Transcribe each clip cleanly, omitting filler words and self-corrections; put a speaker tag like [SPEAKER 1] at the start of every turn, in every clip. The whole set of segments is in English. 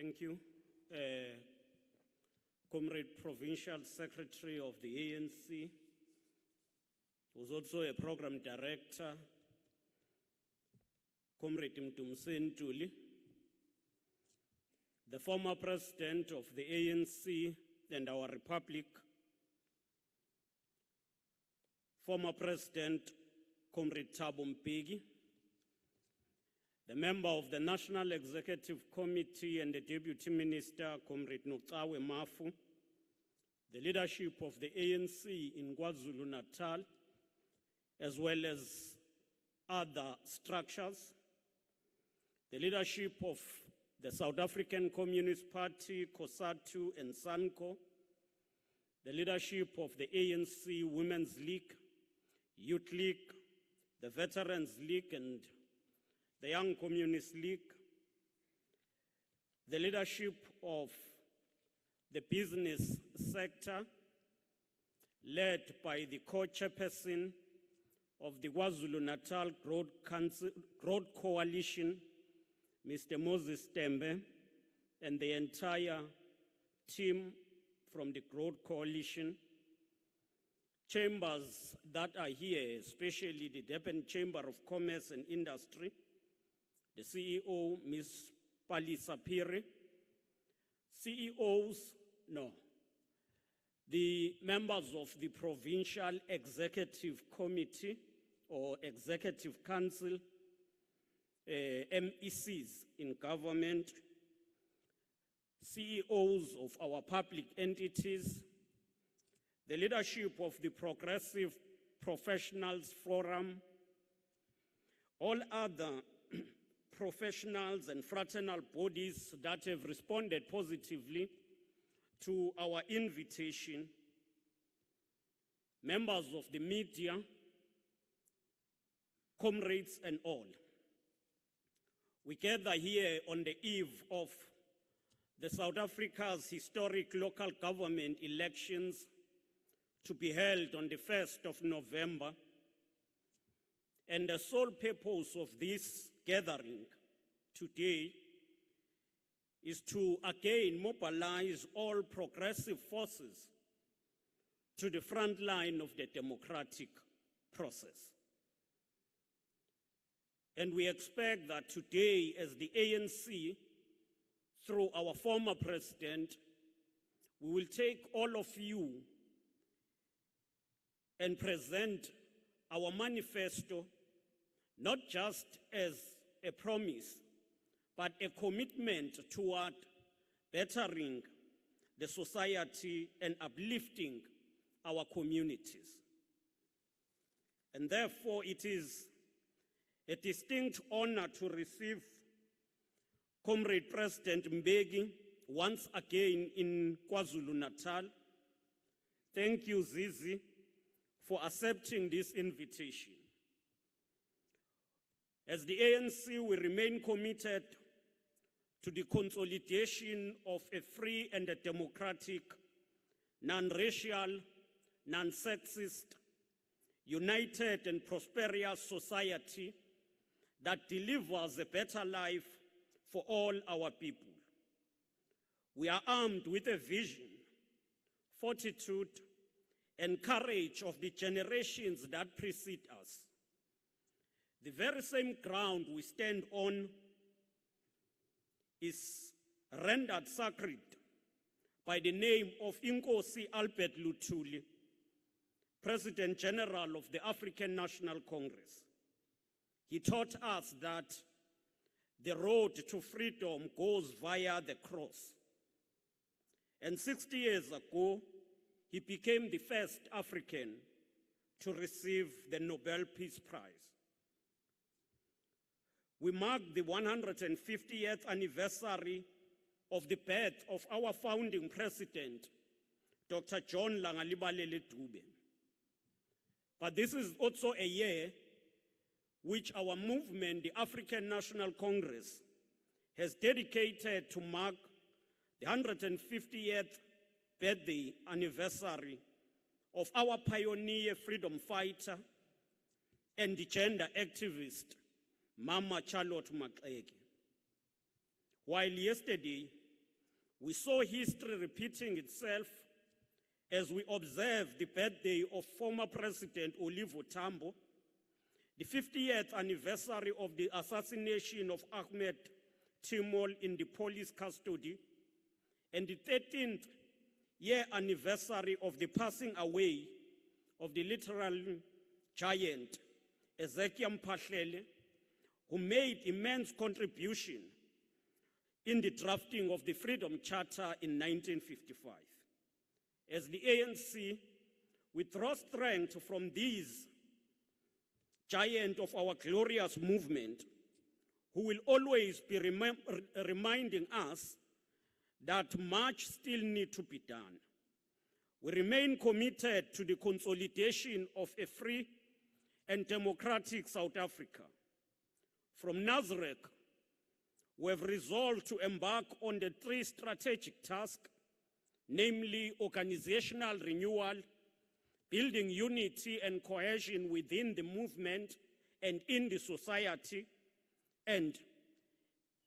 [SPEAKER 1] Thank you. Comrade Provincial Secretary of the ANC, was also a program director, Comrade Mtumsen Tuli, the former president of the ANC and our republic, former President Comrade Mbeki, the member of the National Executive Committee and the Deputy Minister, Comrade Noktawe Mafu, the leadership of the ANC in Kwazulu Natal, as well as other structures, the leadership of the South African Communist Party, COSATU and SANCO, the leadership of the ANC Women's League, Youth League, the Veterans League and the Young Communist League, the leadership of the business sector, led by the co-chairperson of the Kwazulu Natal Growth Coalition, Mr. Moses Tembe, and the entire team from the Growth Coalition, chambers that are here, especially the Durban Chamber of Commerce and Industry, the CEO, Ms. Pali Sapiri, the members of the Provincial Executive Committee or Executive Council, MECs in government, CEOs of our public entities, the leadership of the Progressive Professionals Forum, all other professionals and fraternal bodies that have responded positively to our invitation, members of the media, comrades and all. We gather here on the eve of the South Africa's historic local government elections to be held on the 1st of November. And the sole purpose of this gathering today is to again mobilize all progressive forces to the front line of the democratic process. And we expect that today, as the ANC, through our former president, we will take all of you and present our manifesto, not just as a promise, but a commitment toward bettering the society and uplifting our communities. And therefore, it is a distinct honor to receive Comrade President Mbeki once again in Kwazulu Natal. Thank you, Zizi, for accepting this invitation. As the ANC, we remain committed to the consolidation of a free and a democratic, non-racial, non-sexist, united and prosperous society that delivers a better life for all our people. We are armed with a vision, fortitude, and courage of the generations that precede us. The very same ground we stand on is rendered sacred by the name of Inkosi Albert Luthuli, President General of the African National Congress. He taught us that the road to freedom goes via the cross. And 60 years ago, he became the first African to receive the Nobel Peace Prize. We mark the 150th anniversary of the birth of our founding president, Dr. John Langalibalele Dube. But this is also a year which our movement, the African National Congress, has dedicated to mark the 150th birthday anniversary of our pioneer freedom fighter and the gender activist, Mama Charlotte Maxeke. While yesterday We saw history repeating itself as we observed the birthday of former President Oliver Tambo, the 50th anniversary of the assassination of Ahmed Timol in the police custody, and the 13th year anniversary of the passing away of the literal giant Ezekiel Mphahlele, who made immense contribution in the drafting of the Freedom Charter in 1955. As the ANC, we draw strength from these giants of our glorious movement, who will always be reminding us that much still needs to be done. We remain committed to the consolidation of a free and democratic South Africa. From Nazareth, we have resolved to embark on the three strategic tasks, namely organizational renewal, building unity and cohesion within the movement and in the society, and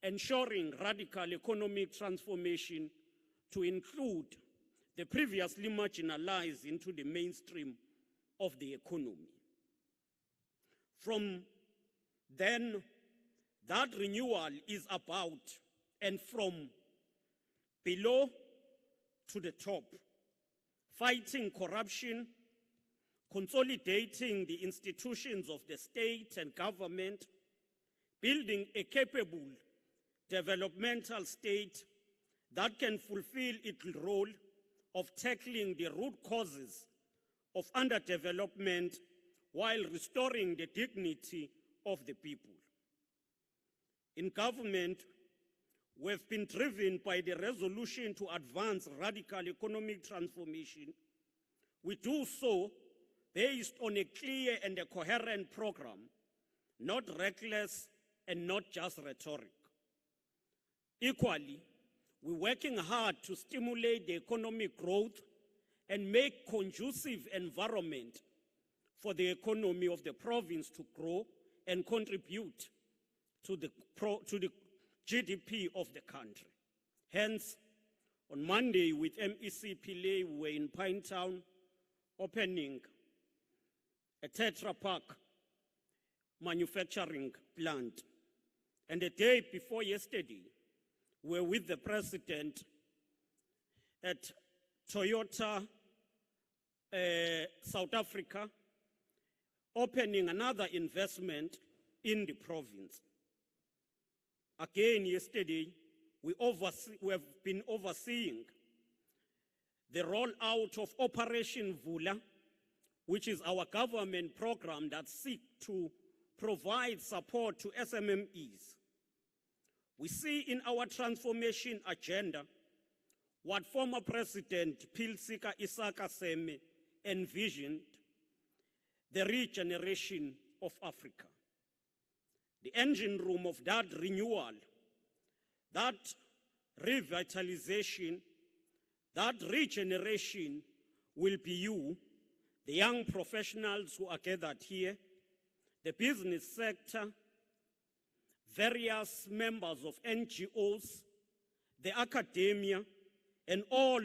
[SPEAKER 1] ensuring radical economic transformation to include the previously marginalized into the mainstream of the economy. From then, that renewal is about, and from below to the top, fighting corruption, consolidating the institutions of the state and government, building a capable developmental state that can fulfill its role of tackling the root causes of underdevelopment while restoring the dignity of the people. In government, we have been driven by the resolution to advance radical economic transformation. We do so based on a clear and a coherent program, not reckless and not just rhetoric. Equally, we're working hard to stimulate the economic growth and make conducive environment for the economy of the province to grow and contribute to the GDP of the country. Hence, on Monday with MEC Pillay, we were in Pinetown opening a Tetra Pak manufacturing plant. And the day before yesterday, we were with the president at Toyota South Africa, opening another investment in the province. Again, yesterday, we have been overseeing the rollout of Operation Vula, which is our government program that seeks to provide support to SMMEs. We see in our transformation agenda what former President Philsika Isaka Seme envisioned, the regeneration of Africa. The engine room of that renewal, that revitalization, that regeneration will be you, the young professionals who are gathered here, the business sector, various members of NGOs, the academia, and all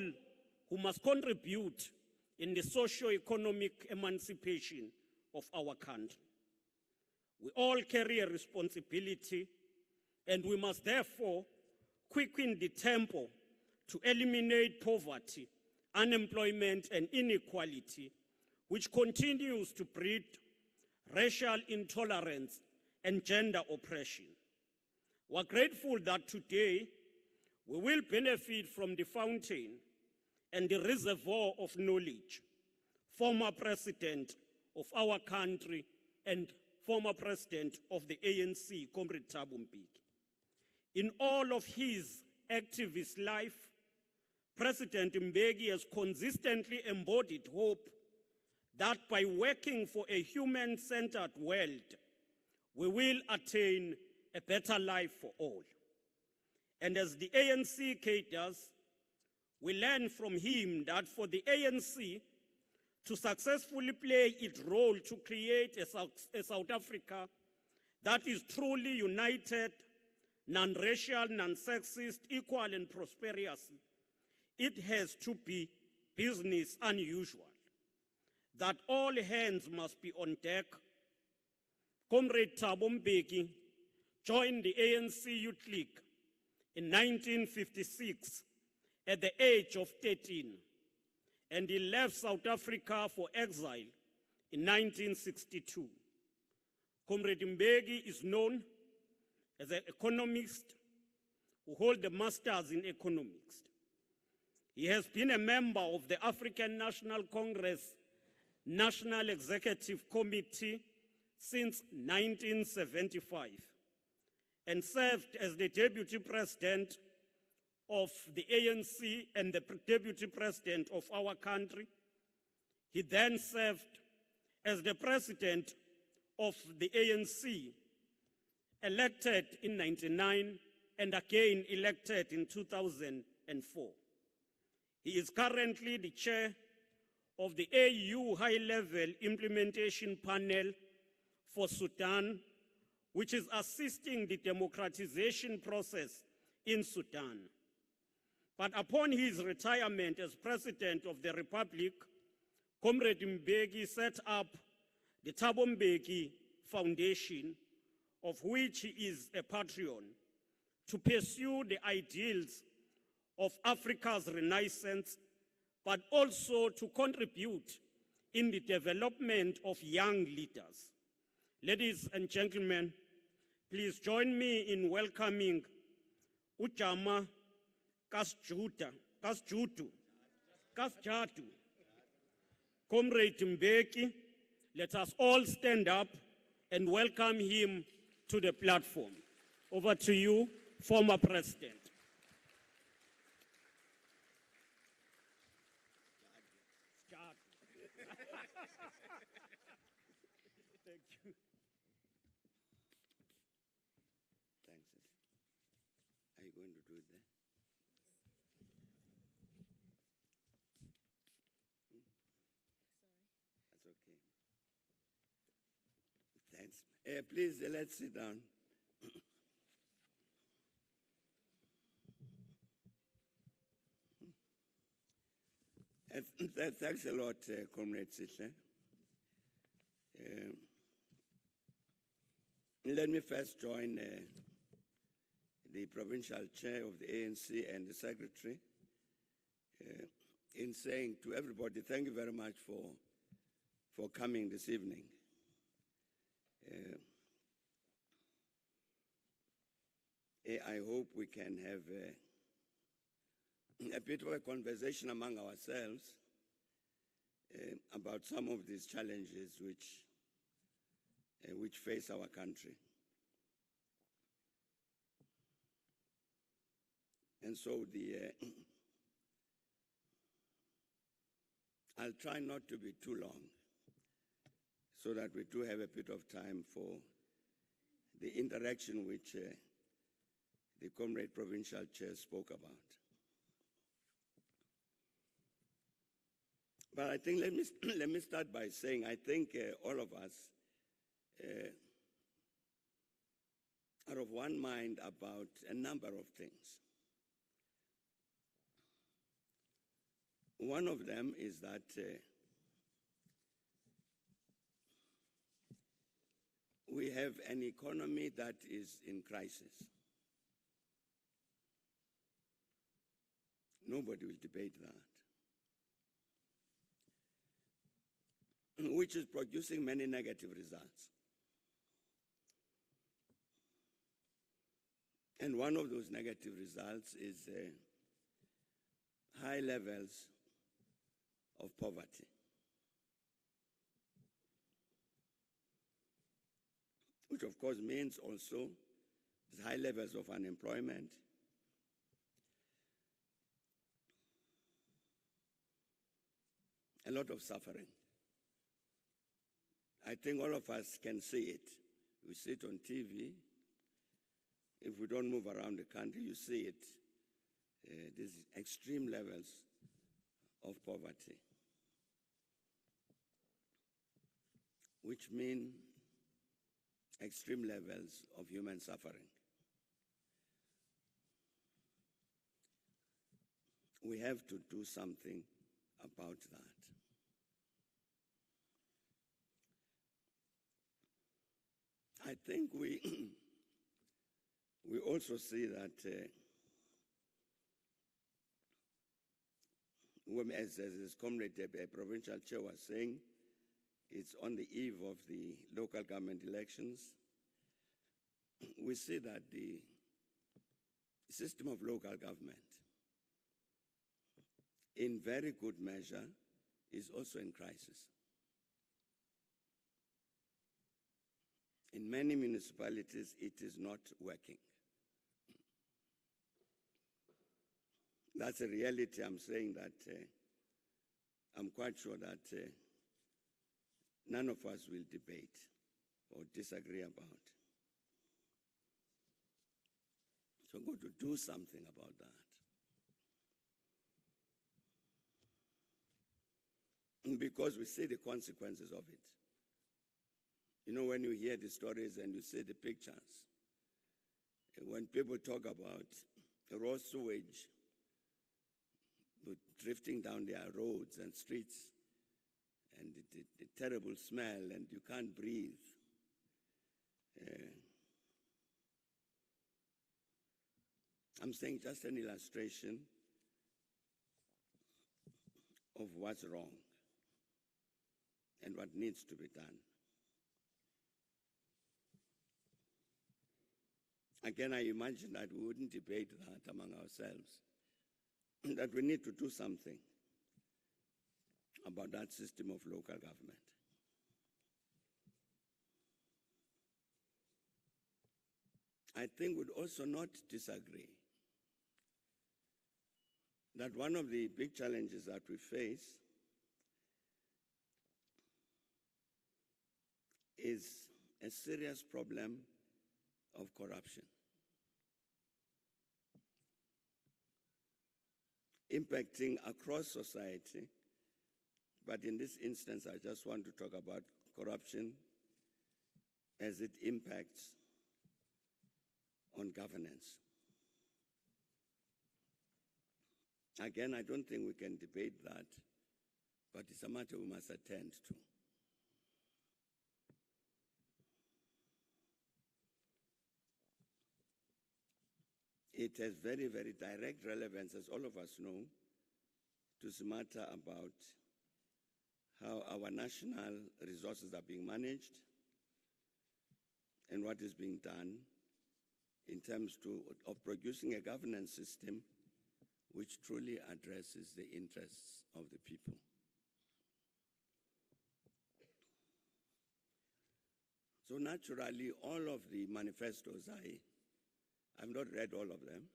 [SPEAKER 1] who must contribute in the socio-economic emancipation of our country. We all carry a responsibility, and we must therefore quicken the tempo to eliminate poverty, unemployment, and inequality, which continues to breed racial intolerance and gender oppression. We're grateful that today we will benefit from the fountain and the reservoir of knowledge, former president of our country and former president of the ANC, Comrade Thabo Mbeki. In all of his activist life, President Mbeki has consistently embodied hope that by working for a human-centered world, we will attain a better life for all. And as the ANC cadres, we learn from him that for the ANC to successfully play its role to create a South Africa that is truly united, non-racial, non-sexist, equal and prosperous, it has to be business unusual, that all hands must be on deck. Comrade Thabo Mbeki joined the ANC Youth League in 1956 at the age of 13, and he left South Africa for exile in 1962. Comrade Mbeki is known as an economist who holds a master's in economics. He has been a member of the African National Congress National Executive Committee since 1975 and served as the Deputy President of the ANC and the Deputy President of our country. He then served as the President of the ANC, elected in 1999 and again elected in 2004. He is currently the chair of the AU High-Level Implementation Panel for Sudan, which is assisting the democratization process in Sudan. But upon his retirement as President of the Republic, Comrade Mbeki set up the Thabo Mbeki Foundation, of which he is a patron, to pursue the ideals of Africa's renaissance, but also to contribute in the development of young leaders. Ladies and gentlemen, please join me in welcoming Ujama Kasjatu, Comrade Mbeki. Let us all stand up and welcome him to the platform. Over to you, former President. Thank you.
[SPEAKER 2] Thanks. Are you going to do it there? That's okay. Thanks. Please, let's sit down. Thanks a lot, Comrade Sihle. Let me first join the provincial chair of the ANC and the secretary in saying to everybody, thank you very much for coming this evening. I hope we can have a bit of a conversation among ourselves about some of these challenges which face our country. And so I'll try not to be too long so that we do have a bit of time for the interaction which the Comrade Provincial Chair spoke about. But I think let me start by saying I think all of us are of one mind about a number of things. One of them is that we have an economy that is in crisis. Nobody will debate that. Which is producing many negative results. And one of those negative results is high levels of poverty, which of course means also high levels of unemployment, a lot of suffering. I think all of us can see it. We see it on TV. If we don't move around the country, you see it. These extreme levels of poverty, which mean extreme levels of human suffering. we have to do something about that. I think we also see that as Comrade Provincial Chair was saying, it's on the eve of the local government elections. We see that the system of local government, in very good measure, is also in crisis. In many municipalities, it is not working. That's a reality. I'm saying that I'm quite sure that none of us will debate or disagree about. So we're going to do something about that. Because we see the consequences of it. You know, when you hear the stories and you see the pictures, when people talk about raw sewage drifting down their roads and streets, and the terrible smell, and you can't breathe. I'm saying just an illustration of what's wrong and what needs to be done. Again, I imagine that we wouldn't debate that among ourselves, that we need to do something about that system of local government. I think we'd also not disagree that one of the big challenges that we face is a serious problem of corruption, impacting across society. But in this instance, I just want to talk about corruption as it impacts on governance. Again, I don't think we can debate that, but it's a matter we must attend to. It has very, very direct relevance, as all of us know, to the matter about how our national resources are being managed and what is being done in terms of producing a governance system which truly addresses the interests of the people. So naturally, all of the manifestos, I've not read all of them,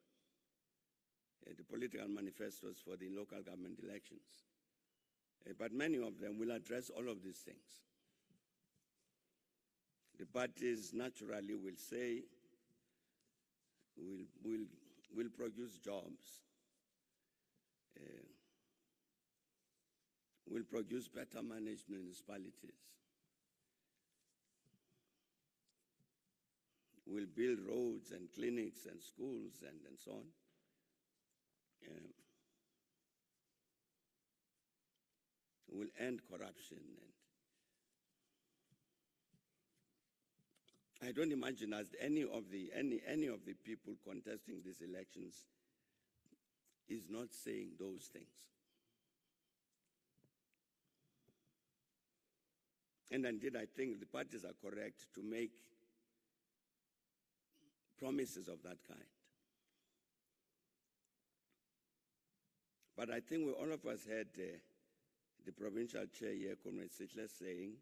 [SPEAKER 2] the political manifestos for the local government elections, but many of them will address all of these things. The parties naturally will say, we'll produce jobs, we'll produce better managed municipalities, we'll build roads and clinics and schools and so on. We'll end corruption. And I don't imagine that any of the people contesting these elections is not saying those things. And indeed, I think the parties are correct to make promises of that kind. But I think all of us had the provincial chair here, Comrade Sittler, saying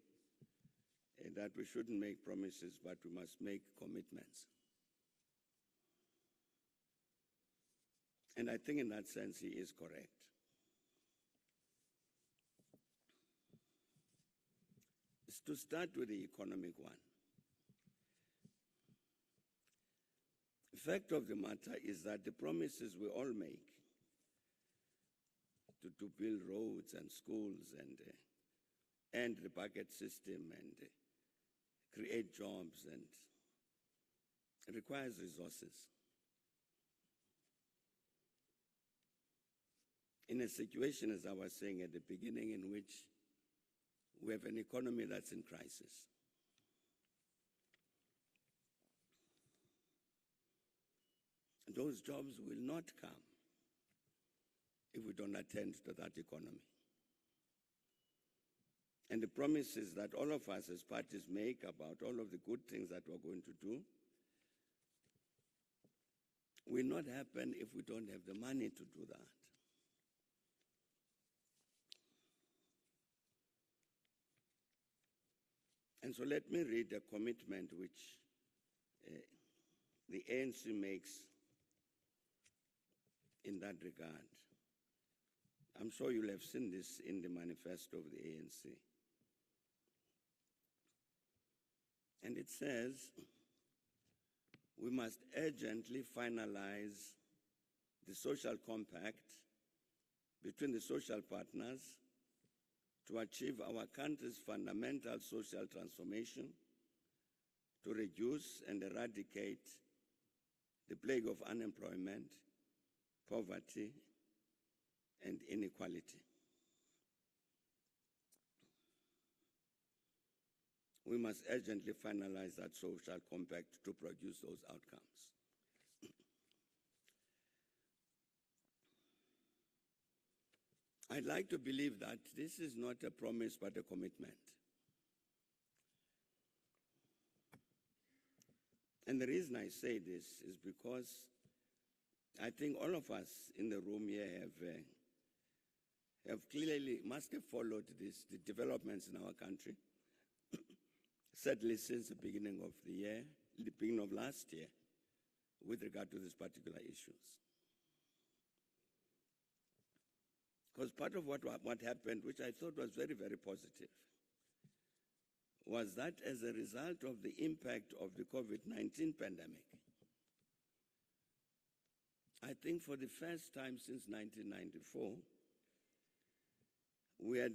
[SPEAKER 2] that we shouldn't make promises, but we must make commitments. And I think in that sense, he is correct. To start with the economic one, the fact of the matter is that the promises we all make to build roads and schools and end the bucket system and create jobs, and it requires resources. in a situation, as I was saying at the beginning, in which we have an economy that's in crisis. Those jobs will not come if we don't attend to that economy. And the promises that all of us as parties make about all of the good things that we're going to do will not happen if we don't have the money to do that. And so let me read a commitment which the ANC makes in that regard. I'm sure you'll have seen this in the manifesto of the ANC. And it says, we must urgently finalize the social compact between the social partners to achieve our country's fundamental social transformation, to reduce and eradicate the plague of unemployment, poverty, and inequality. We must urgently finalize that social compact to produce those outcomes. I'd like to believe that this is not a promise but a commitment. And the reason I say this is because I think all of us in the room here have clearly must have followed the developments in our country, certainly since the beginning of the year, the beginning of last year, with regard to these particular issues. Because part of what happened, which I thought was very, very positive, was that as a result of the impact of the COVID-19 pandemic, I think for the first time since 1994, we had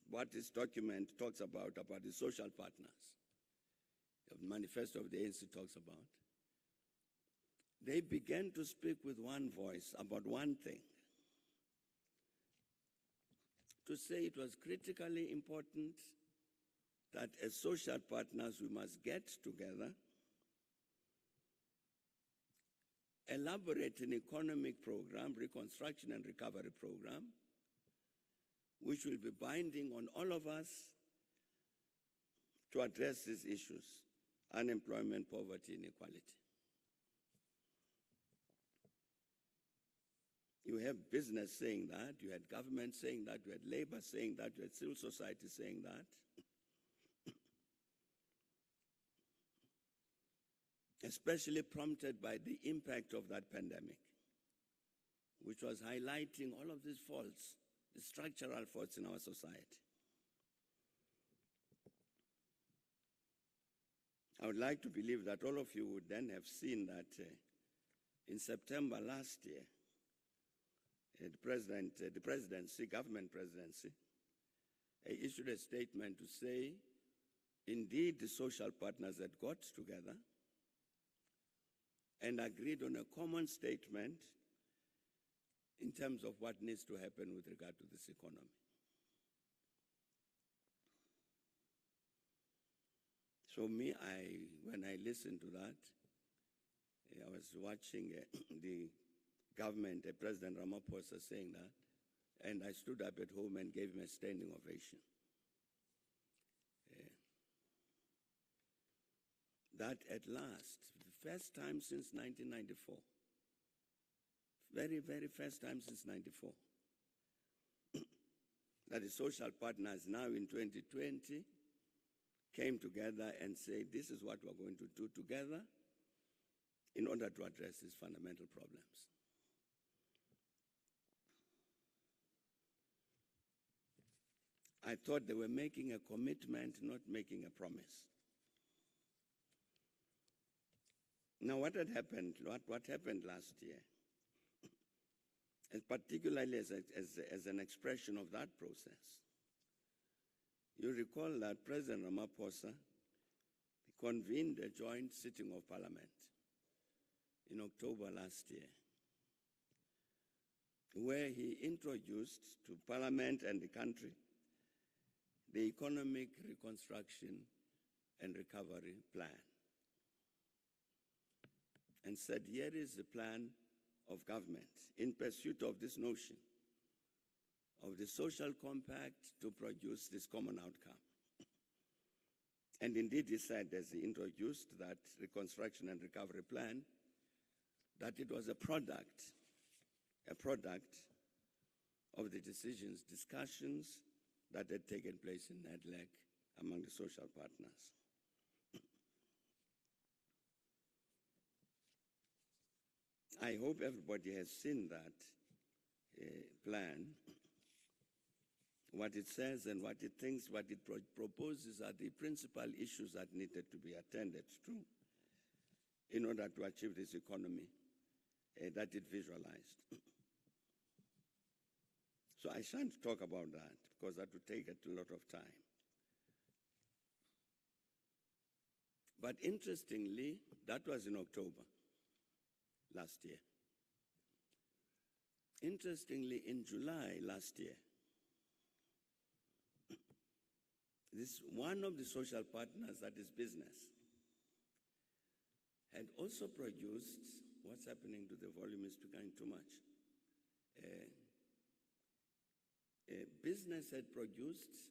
[SPEAKER 2] what this document talks about the social partners, the manifesto of the ANC talks about. They began to speak with one voice about one thing, to say it was critically important that as social partners we must get together, elaborate an economic program, reconstruction and recovery program, which will be binding on all of us to address these issues, unemployment, poverty, inequality. You have business saying that, you had government saying that, you had labor saying that, you had civil society saying that. Especially prompted by the impact of that pandemic, which was highlighting all of these faults, the structural faults in our society. I would like to believe that all of you would then have seen that in September last year, the presidency, government presidency, issued a statement to say, indeed, the social partners had got together and agreed on a common statement in terms of what needs to happen with regard to this economy. So when I listened to that, I was watching the government, President Ramaphosa saying that, and I stood up at home and gave him a standing ovation. That at last, the first time since 1994, very, very first time since 1994, that the social partners now in 2020 came together and said, this is what we're going to do together in order to address these fundamental problems. I thought they were making a commitment, not making a promise. Now, what had happened? What happened last year, and particularly as an expression of that process? You recall that President Ramaphosa convened a joint sitting of Parliament in October last year. where he introduced to Parliament and the country the Economic Reconstruction and Recovery Plan, and said, here is the plan of government in pursuit of this notion of the social compact to produce this common outcome. And indeed, he said, as he introduced that Reconstruction and Recovery Plan, that it was a product of the decisions, discussions that had taken place in NEDLEC among the social partners. I hope everybody has seen that plan. What it says and what it thinks, what it proposes are the principal issues that needed to be attended to in order to achieve this economy that it visualized. So I shan't talk about that because that would take a lot of time. But interestingly, that was in October last year. Interestingly, in July last year, this one of the social partners, that is business, had also produced, what's happening to the volume is becoming too much. Business had produced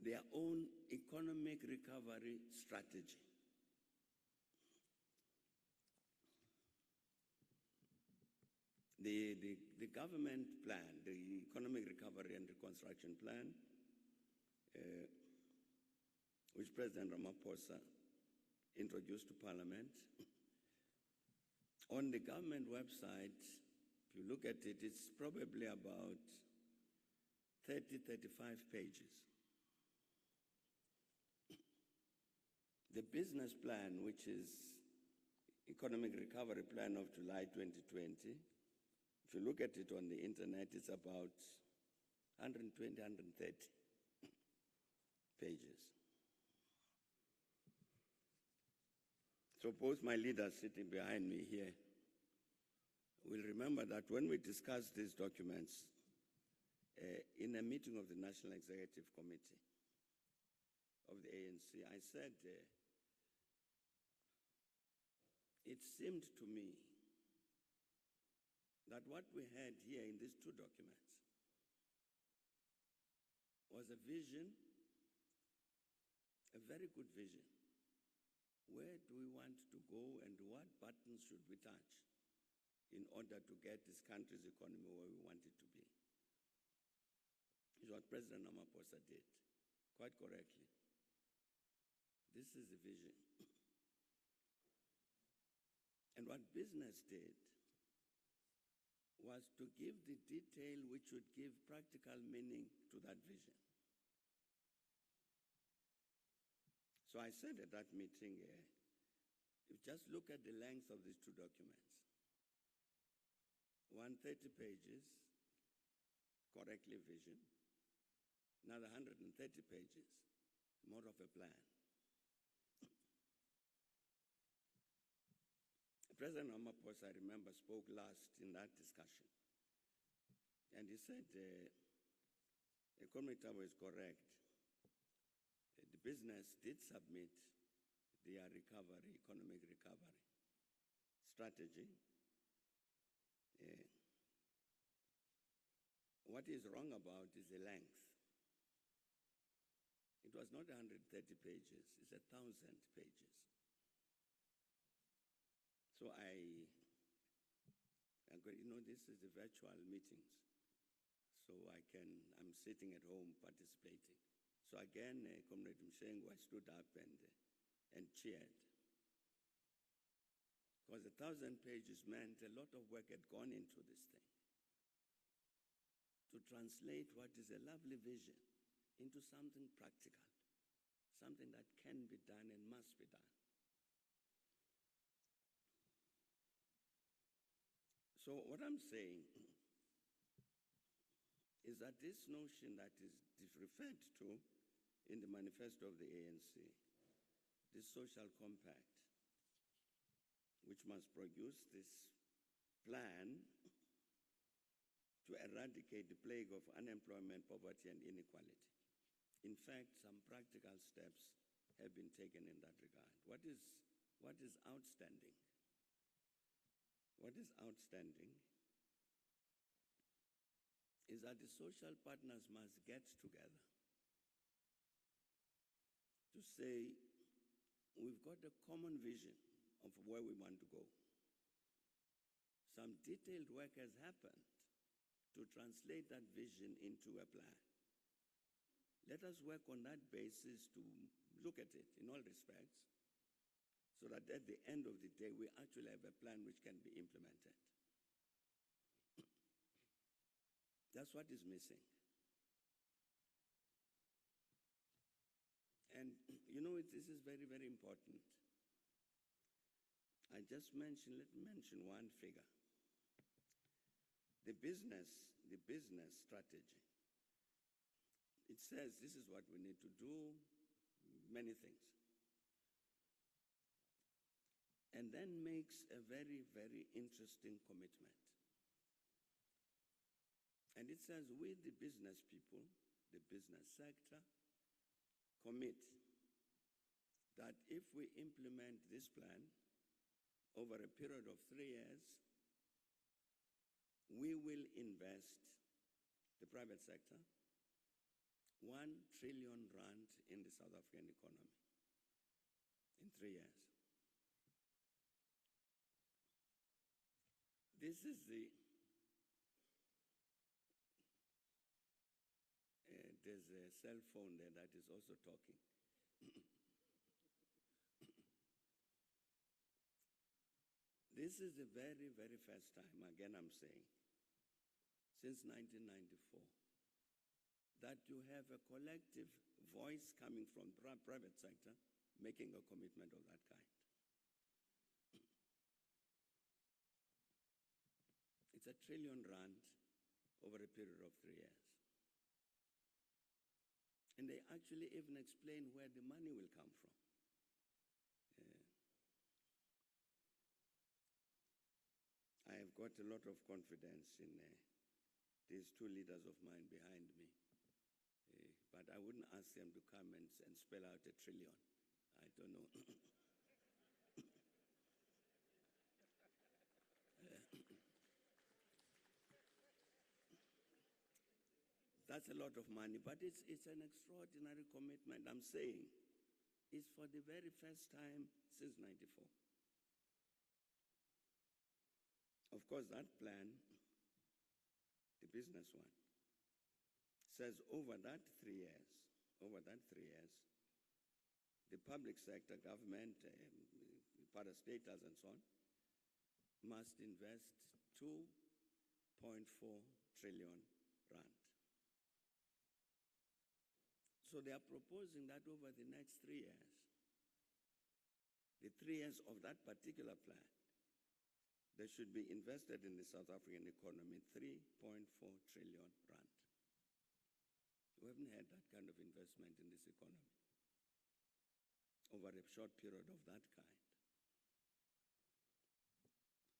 [SPEAKER 2] their own economic recovery strategy. The government plan, the Economic Recovery and Reconstruction Plan, which President Ramaphosa introduced to Parliament. On the government website, if you look at it, it's probably about 30, 35 pages. The business plan, which is Economic Recovery Plan of July 2020, if you look at it on the internet, it's about 120, 130 pages. So both my leaders sitting behind me here will remember that when we discussed these documents in a meeting of the National Executive Committee of the ANC, I said, it seemed to me that what we had here in these two documents was a vision, a very good vision. Where do we want to go and what buttons should we touch in order to get this country's economy where we want it to be? It's what President Ramaphosa did, quite correctly. This is the vision. And what business did was to give the detail which would give practical meaning to that vision. So I said at that meeting, if just look at the length of these two documents, 130 pages, correctly vision, another 130 pages, more of a plan. President Ramaphosa, I remember, spoke last in that discussion. And he said, Economic Tabo is correct. The business did submit their economic recovery strategy. What is wrong about is the length. It was not 130 pages, it's 1,000 pages. So this is the virtual meetings. So I'm sitting at home participating. So again, Comrade Mshengu, I stood up and cheered. Because 1,000 pages meant a lot of work had gone into this thing. To translate what is a lovely vision into something practical, something that can be done and must be done. So what I'm saying is that this notion that is referred to in the manifesto of the ANC, this social compact, which must produce this plan to eradicate the plague of unemployment, poverty, and inequality. In fact, some practical steps have been taken in that regard. What is outstanding? What is outstanding is that the social partners must get together to say, we've got a common vision of where we want to go. Some detailed work has happened to translate that vision into a plan. Let us work on that basis to look at it in all respects, so that at the end of the day, we actually have a plan which can be implemented. That's what is missing. And you know, this is very, very important. Let me mention one figure. The business strategy. It says this is what we need to do, many things. And then makes a very, very interesting commitment. And it says, we, the business people, the business sector, commit that if we implement this plan over a period of 3 years, we will invest, the private sector, 1 trillion rand in the South African economy in 3 years. This is there's a cell phone there that is also talking. This is the very, very first time, again I'm saying, since 1994, that you have a collective voice coming from private sector making a commitment of that kind. It's 1 trillion rand over a period of 3 years. And they actually even explain where the money will come from. I have got a lot of confidence in these two leaders of mine behind me. But I wouldn't ask them to come and spell out 1 trillion. I don't know. That's a lot of money, but it's an extraordinary commitment. I'm saying it's for the very first time since '94. Of course, that plan, the business one, says over that 3 years, the public sector, government, parastatals and so on, must invest 2.4 trillion rand. So they are proposing that over the next 3 years, the 3 years of that particular plan, they should be invested in the South African economy 3.4 trillion rand. We haven't had that kind of investment in this economy over a short period of that kind.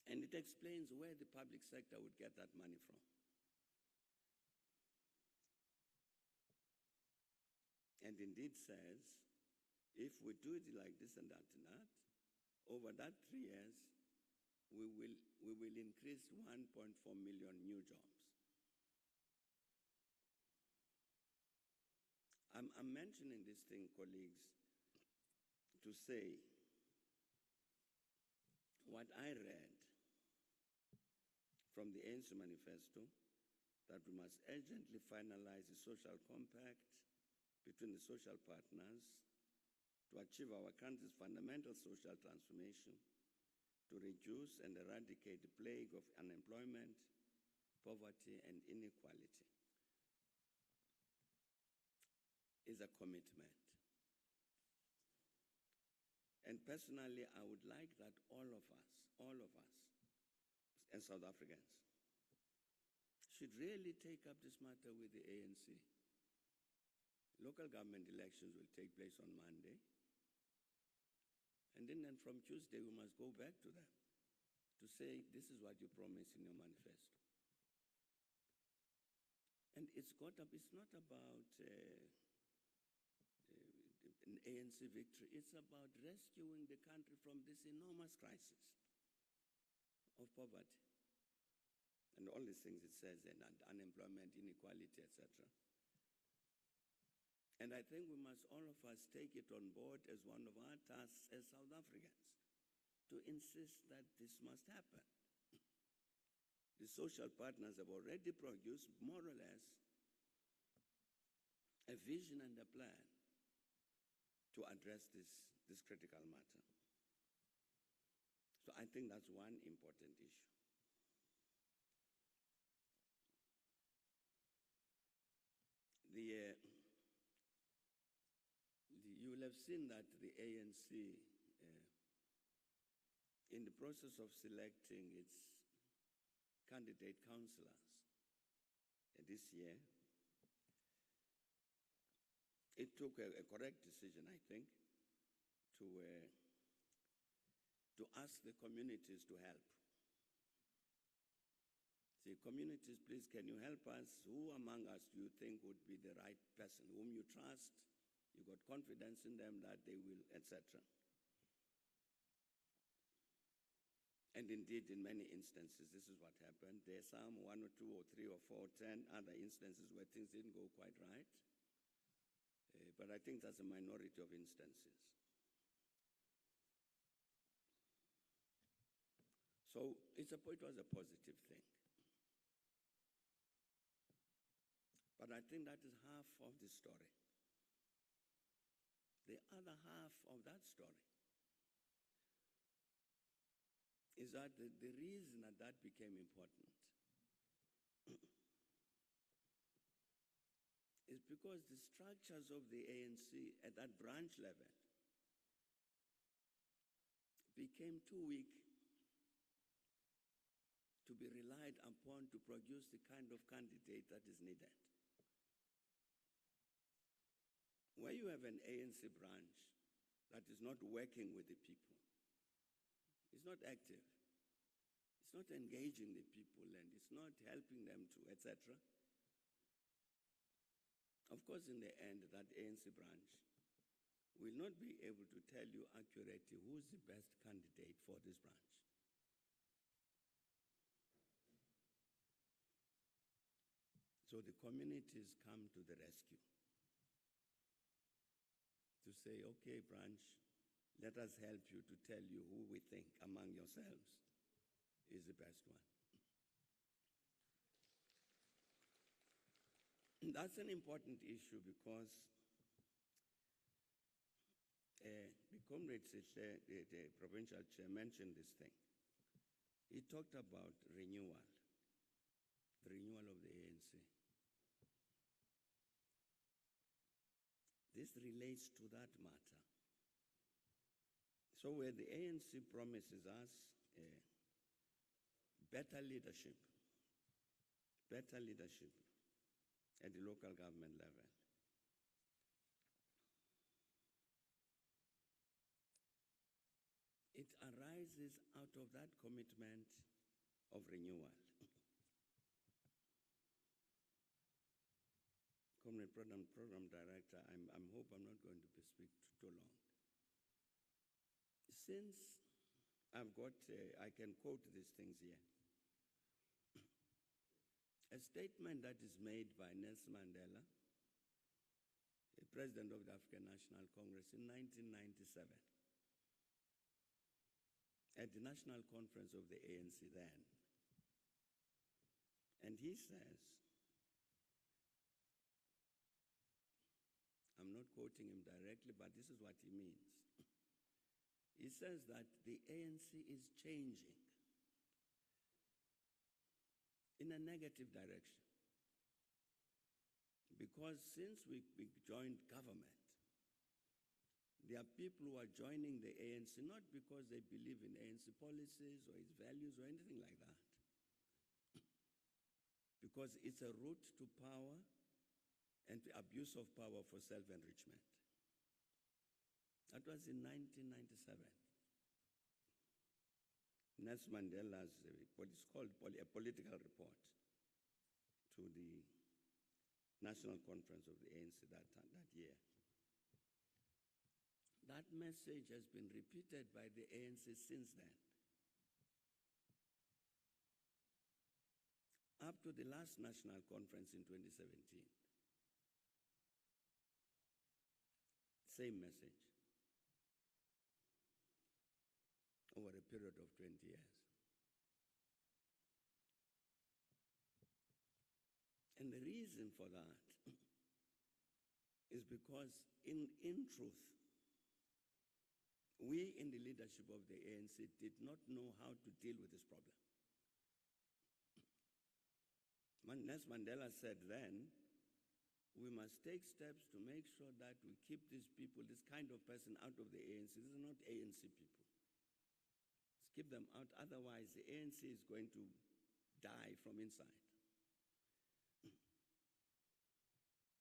[SPEAKER 2] And it explains where the public sector would get that money from. And indeed says, if we do it like this and that, over that 3 years, we will increase 1.4 million new jobs. I'm mentioning this thing, colleagues, to say what I read from the ANC manifesto, that we must urgently finalize the social compact between the social partners to achieve our country's fundamental social transformation, to reduce and eradicate the plague of unemployment, poverty, and inequality, is a commitment. And personally, I would like that all of us, as South Africans, should really take up this matter with the ANC. Local government elections will take place on Monday. And then from Tuesday, we must go back to them to say, this is what you promised in your manifesto. And it's not about an ANC victory. It's about rescuing the country from this enormous crisis of poverty and all these things it says, and unemployment, inequality, etc. And I think we must, all of us, take it on board as one of our tasks as South Africans to insist that this must happen. The social partners have already produced, more or less, a vision and a plan to address this critical matter. So I think that's one important issue. You will have seen that the ANC, in the process of selecting its candidate councillors this year, it took a correct decision, I think, to ask the communities to help. Say, communities, please, can you help us? Who among us do you think would be the right person, whom you trust, you got confidence in them that they will, etc. And indeed, in many instances, this is what happened. There are some, 1 or 2 or 3 or 4, 10 other instances where things didn't go quite right. But I think that's a minority of instances. So it was a positive thing. But I think that is half of the story. The other half of that story is that the reason that became important is because the structures of the ANC at that branch level became too weak to be relied upon to produce the kind of candidate that is needed. Where you have an ANC branch that is not working with the people, it's not active, it's not engaging the people, and it's not helping them to, etc. Of course, in the end, that ANC branch will not be able to tell you accurately who's the best candidate for this branch. So the communities come to the rescue to say, okay, branch, let us help you to tell you who we think among yourselves is the best one. That's an important issue because the comrade, the provincial chair, mentioned this thing. He talked about renewal, the renewal of the ANC. This relates to that matter. So where the ANC promises us better leadership at the local government level, it arises out of that commitment of renewal. Comrade Program Director, I hope I'm not going to speak too long. Since I've got, I can quote these things here. A statement that is made by Nelson Mandela, the President of the African National Congress in 1997, at the National Conference of the ANC then. And he says, I'm not quoting him directly, but this is what he means. He says that the ANC is changing in a negative direction. Because since we joined government, there are people who are joining the ANC not because they believe in ANC policies or its values or anything like that, because it's a route to power and the abuse of power for self-enrichment. That was in 1997. Nelson Mandela's, what is called a political report to the National Conference of the ANC that year. That message has been repeated by the ANC since then. Up to the last national conference in 2017. Same message. Over a period of 20 years. And the reason for that is because in truth, we in the leadership of the ANC did not know how to deal with this problem. As Mandela said then, we must take steps to make sure that we keep these people, this kind of person out of the ANC. These are not ANC people. Let's keep them out, otherwise the ANC is going to die from inside.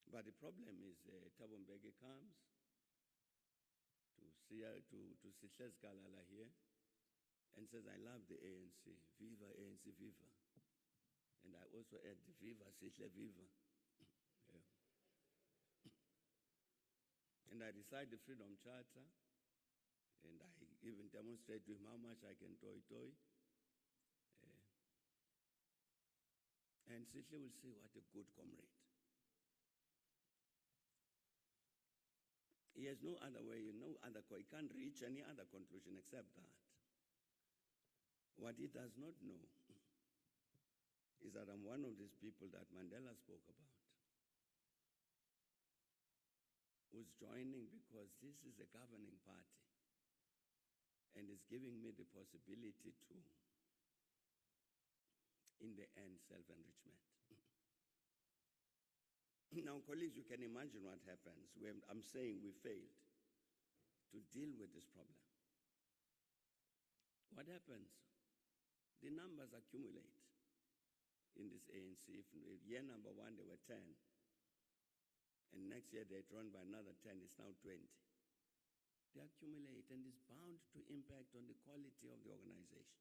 [SPEAKER 2] But the problem is Thabo Mbeki comes to Sihle's Galala here and says, I love the ANC, viva ANC, viva. And I also add, viva Sihle, viva. Yeah. And I recite the Freedom Charter, and I even demonstrate to him how much I can toy. And Sihle will say, what a good comrade. He has no other way, he can't reach any other conclusion except that. What he does not know is that I'm one of these people that Mandela spoke about, who's joining because this is a governing party and is giving me the possibility to, in the end, self-enrichment. Now, colleagues, you can imagine what happens when I'm saying we failed to deal with this problem. What happens? The numbers accumulate in this ANC. If year number 1, there were 10, and next year they're drawn by another 10, it's now 20. They accumulate, and it's bound to impact on the quality of the organization.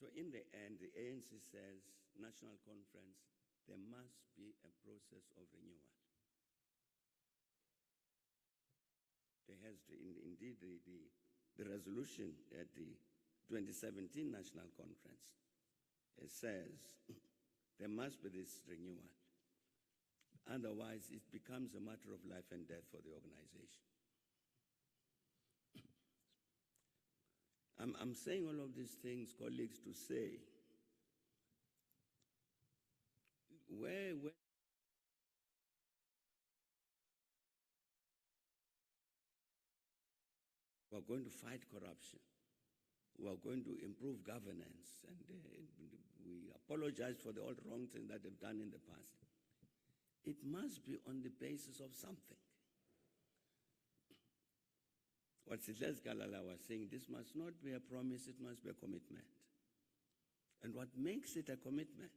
[SPEAKER 2] So in the end, the ANC says, National Conference, there must be a process of renewal. There has to, indeed, the resolution at the 2017 National Conference, it says there must be this renewal. Otherwise, it becomes a matter of life and death for the organization. I'm saying all of these things, colleagues, to say where we're going to fight corruption, we are going to improve governance, and we apologize for all the wrong things that they've done in the past. It must be on the basis of something. What Sihle's Galala was saying, this must not be a promise, it must be a commitment. And what makes it a commitment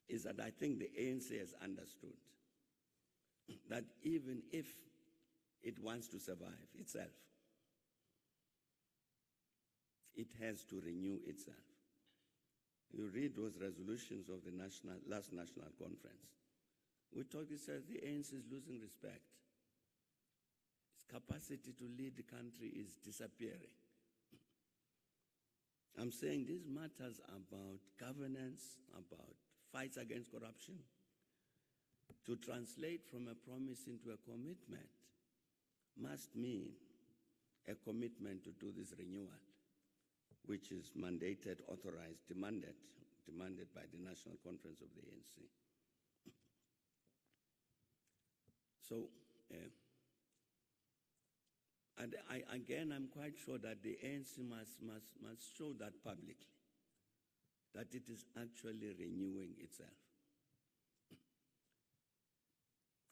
[SPEAKER 2] is that I think the ANC has understood that even if it wants to survive itself, it has to renew itself. You read those resolutions of the last national conference. We talk, it says the ANC is losing respect. Capacity to lead the country is disappearing. I'm saying these matters about governance, about fights against corruption, to translate from a promise into a commitment must mean a commitment to do this renewal, which is mandated, authorized, demanded by the National Conference of the ANC. So, and I'm quite sure that the ANC must show that publicly, that it is actually renewing itself.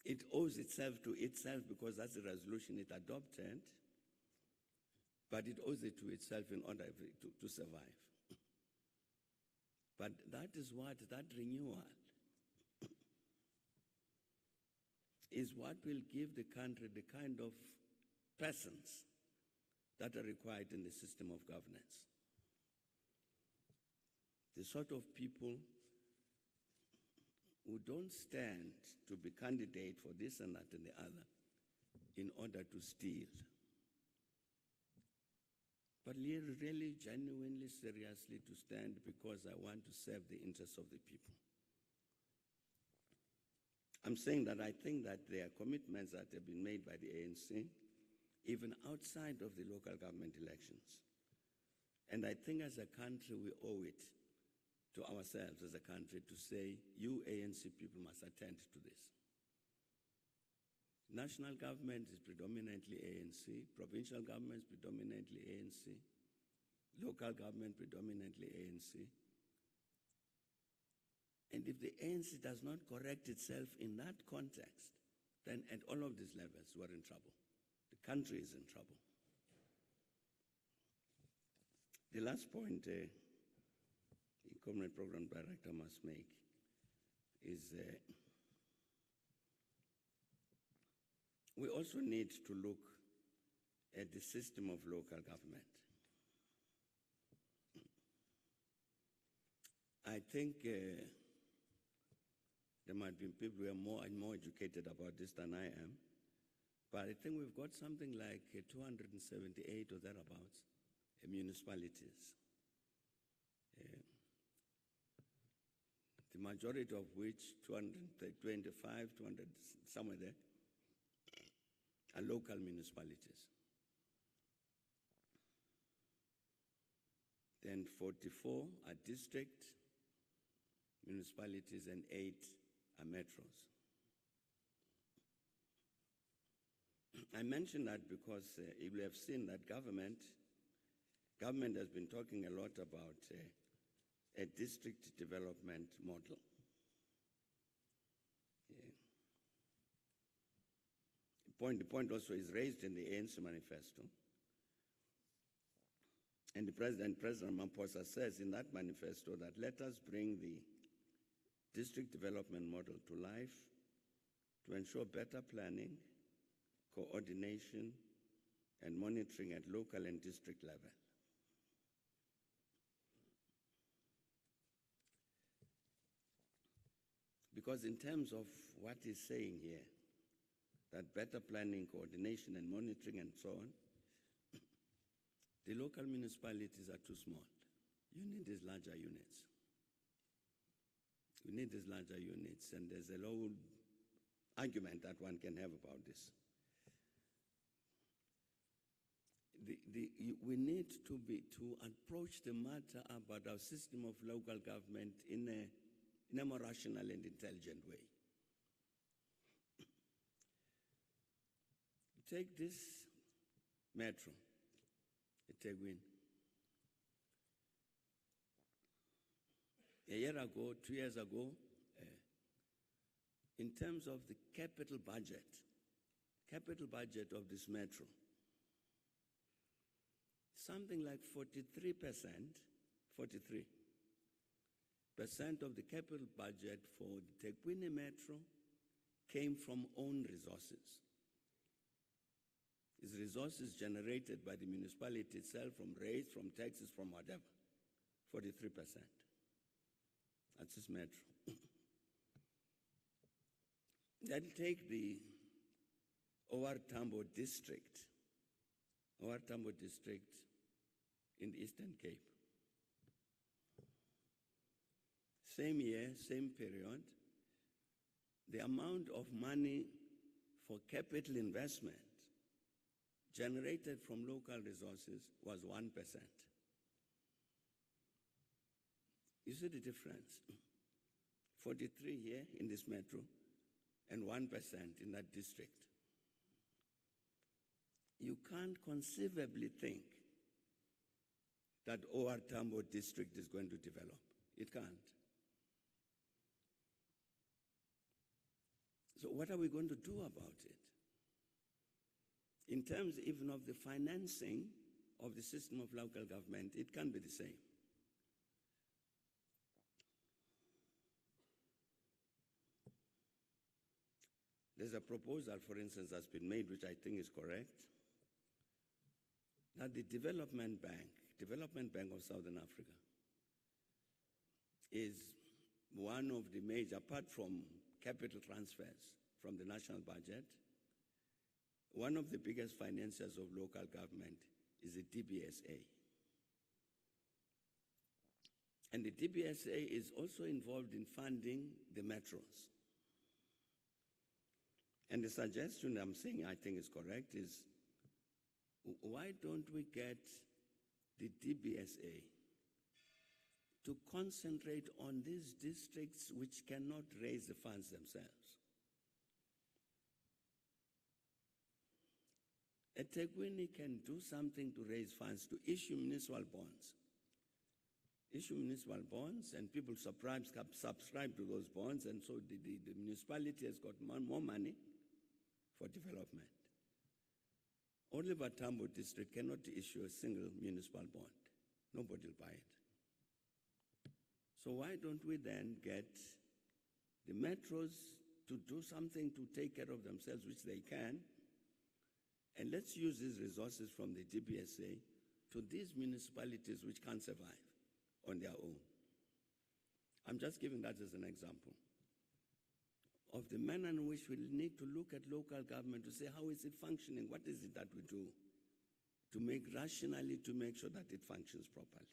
[SPEAKER 2] It owes itself to itself because that's the resolution it adopted, but it owes it to itself in order to survive. But that is what, that renewal is what will give the country the kind of persons that are required in the system of governance. the sort of people who don't stand to be candidate for this and that and the other in order to steal, but really genuinely, seriously to stand because I want to serve the interests of the people. I'm saying that I think that there are commitments that have been made by the ANC, even outside of the local government elections. And I think as a country, we owe it to ourselves as a country to say, you ANC people must attend to this. National government is predominantly ANC, provincial government is predominantly ANC, local government predominantly ANC. And if the ANC does not correct itself in that context, then at all of these levels, we're in trouble. The country is in trouble. The last point the Comrade Program Director must make is we also need to look at the system of local government. I think there might be people who are more and more educated about this than I am, but I think we've got something like 278 or thereabouts municipalities, the majority of which, 225, 200, somewhere there, are local municipalities. Then 44 are district municipalities and 8 are metros. I mention that because you will have seen that government has been talking a lot about a district development model. The point also is raised in the ANC manifesto. And the President Ramaphosa says in that manifesto that let us bring the district development model to life to ensure better planning, coordination, and monitoring at local and district level. Because in terms of what he's saying here, that better planning, coordination, and monitoring and so on, the local municipalities are too small. You need these larger units. We need these larger units, and there's a long argument that one can have about this. We need to approach the matter about our system of local government in a more rational and intelligent way. Take this metro, Etegwin. A year ago, 2 years ago, in terms of the capital budget of this metro, something like 43% of the capital budget for the Tekwini Metro came from own resources. It's resources generated by the municipality itself, from rates, from taxes, from whatever. 43%. That's this metro. Then take the OR Tambo district in the Eastern Cape. Same year, same period, the amount of money for capital investment generated from local resources was 1%. You see the difference? 43 here in this metro and 1% in that district. You can't conceivably think that OR Tambo district is going to develop. It can't. So what are we going to do about it? In terms even of the financing of the system of local government, it can be the same. There's a proposal, for instance, that's been made, which I think is correct, that the Development Bank of Southern Africa is one of the major, apart from capital transfers from the national budget, one of the biggest financiers of local government is the DBSA. And the DBSA is also involved in funding the metros. And the suggestion I'm saying I think is correct is, why don't we get the DBSA to concentrate on these districts which cannot raise the funds themselves? eThekwini can do something to raise funds, to issue municipal bonds. Issue municipal bonds, and people subscribe to those bonds, and so the municipality has got more money for development. Oliver Tambo district cannot issue a single municipal bond. Nobody will buy it. So why don't we then get the metros to do something to take care of themselves, which they can, and let's use these resources from the DBSA to these municipalities which can't survive on their own. I'm just giving that as an example of the manner in which we need to look at local government to say, how is it functioning? What is it that we do to make rationally, to make sure that it functions properly?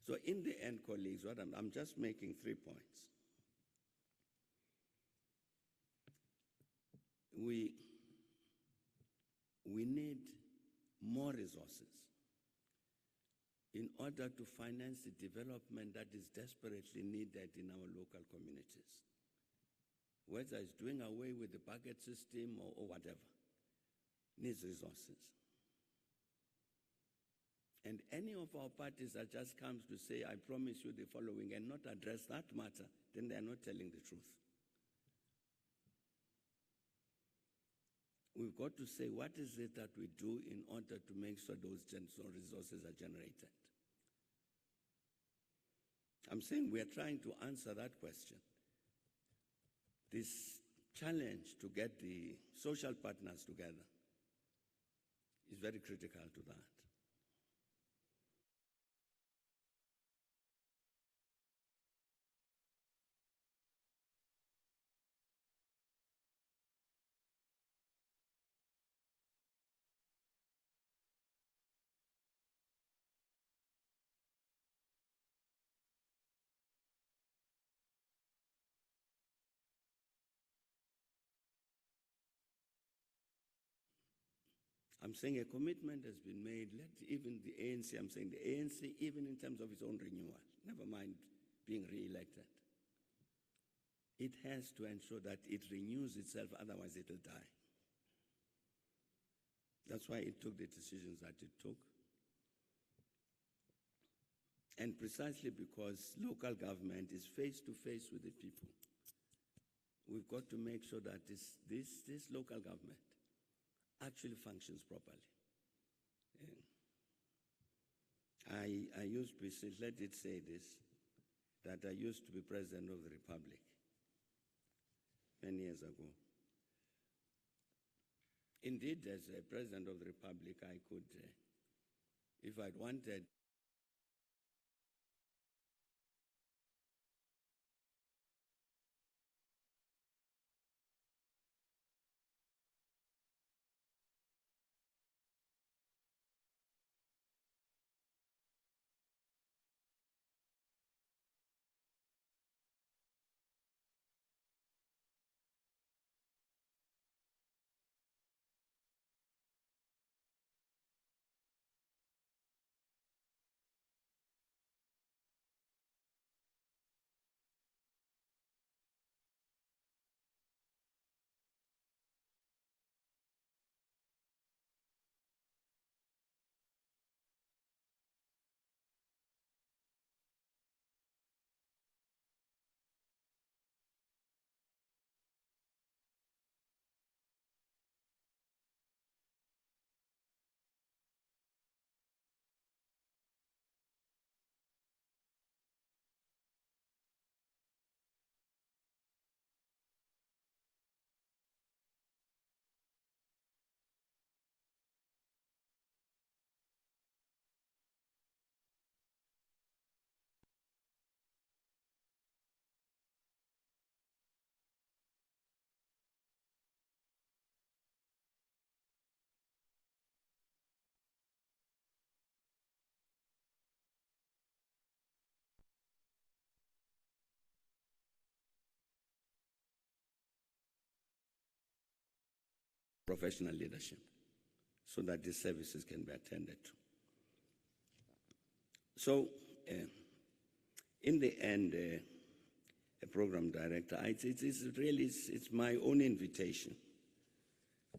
[SPEAKER 2] So in the end, colleagues, what I'm just making 3 points. We need more resources in order to finance the development that is desperately needed in our local communities. Whether it's doing away with the bucket system or whatever, needs resources. And any of our parties that just comes to say, I promise you the following, and not address that matter, then they are not telling the truth. We've got to say, what is it that we do in order to make sure those resources are generated? I'm saying we are trying to answer that question. This challenge to get the social partners together is very critical to that. I'm saying a commitment has been made. Let even the ANC, I'm saying the ANC, even in terms of its own renewal, never mind being re-elected, it has to ensure that it renews itself, otherwise it will die. That's why it took the decisions that it took. And precisely because local government is face-to-face with the people, we've got to make sure that this local government actually functions properly. I used to say, let it say this, that I used to be President of the Republic many years ago. Indeed, as a President of the Republic, I could, if I'd wanted, professional leadership so that these services can be attended to. So, in the end, a program director, it's my own invitation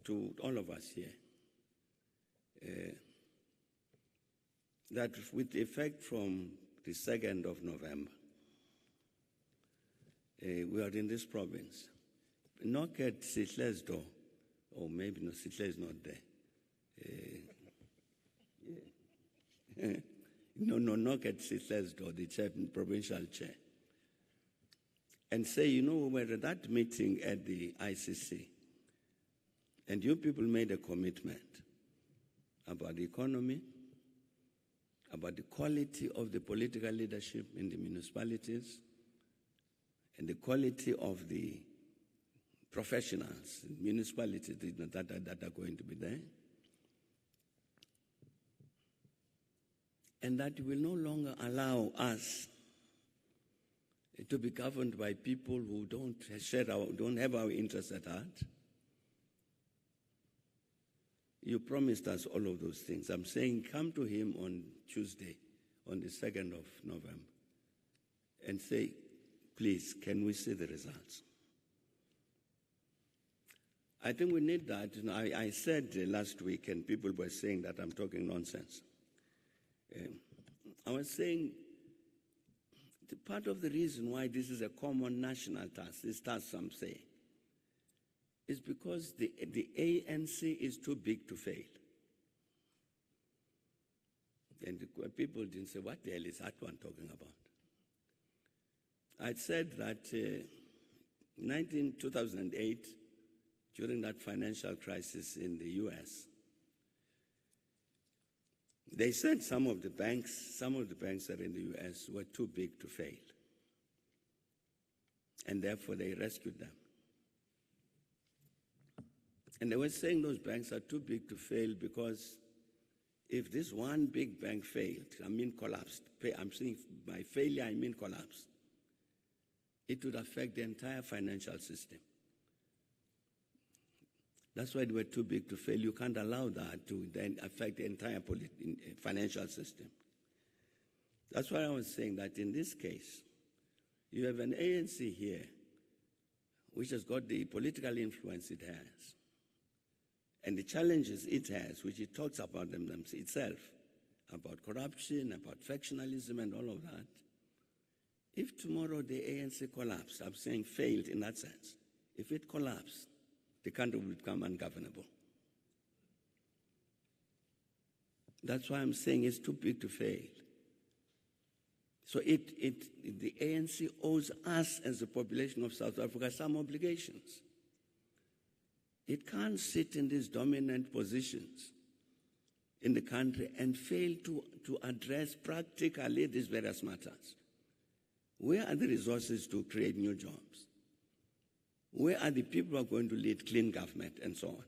[SPEAKER 2] to all of us here that with effect from the 2nd of November, we are in this province. Knock at Sitle's door, or maybe no, Sitle is not there. No, knock at Sitle's door, the provincial chair, and say, you know, we're at that meeting at the ICC, and you people made a commitment about the economy, about the quality of the political leadership in the municipalities, and the quality of the professionals in municipalities that are going to be there. And that will no longer allow us to be governed by people who don't have our interests at heart. You promised us all of those things. I'm saying come to him on Tuesday, on the 2nd of November, and say, please, can we see the results? I think we need that. I said last week, and people were saying that I'm talking nonsense. I was saying part of the reason why this is a common national task, this task some say, is because the ANC is too big to fail. And people didn't say, what the hell is that one talking about? I said that in 2008, during that financial crisis in the US, they said some of the banks that are in the US were too big to fail. And therefore they rescued them. And they were saying those banks are too big to fail because if this one big bank failed, collapsed, I'm saying by failure I mean collapse, it would affect the entire financial system. That's why they were too big to fail. You can't allow that to then affect the entire financial system. That's why I was saying that in this case, you have an ANC here which has got the political influence it has and the challenges it has, which it talks about itself, about corruption, about factionalism and all of that. If tomorrow the ANC collapsed, I'm saying failed in that sense, if it collapsed, the country will become ungovernable. That's why I'm saying it's too big to fail. So the ANC owes us as the population of South Africa some obligations. It can't sit in these dominant positions in the country and fail to address practically these various matters. Where are the resources to create new jobs? Where are the people who are going to lead clean government and so on?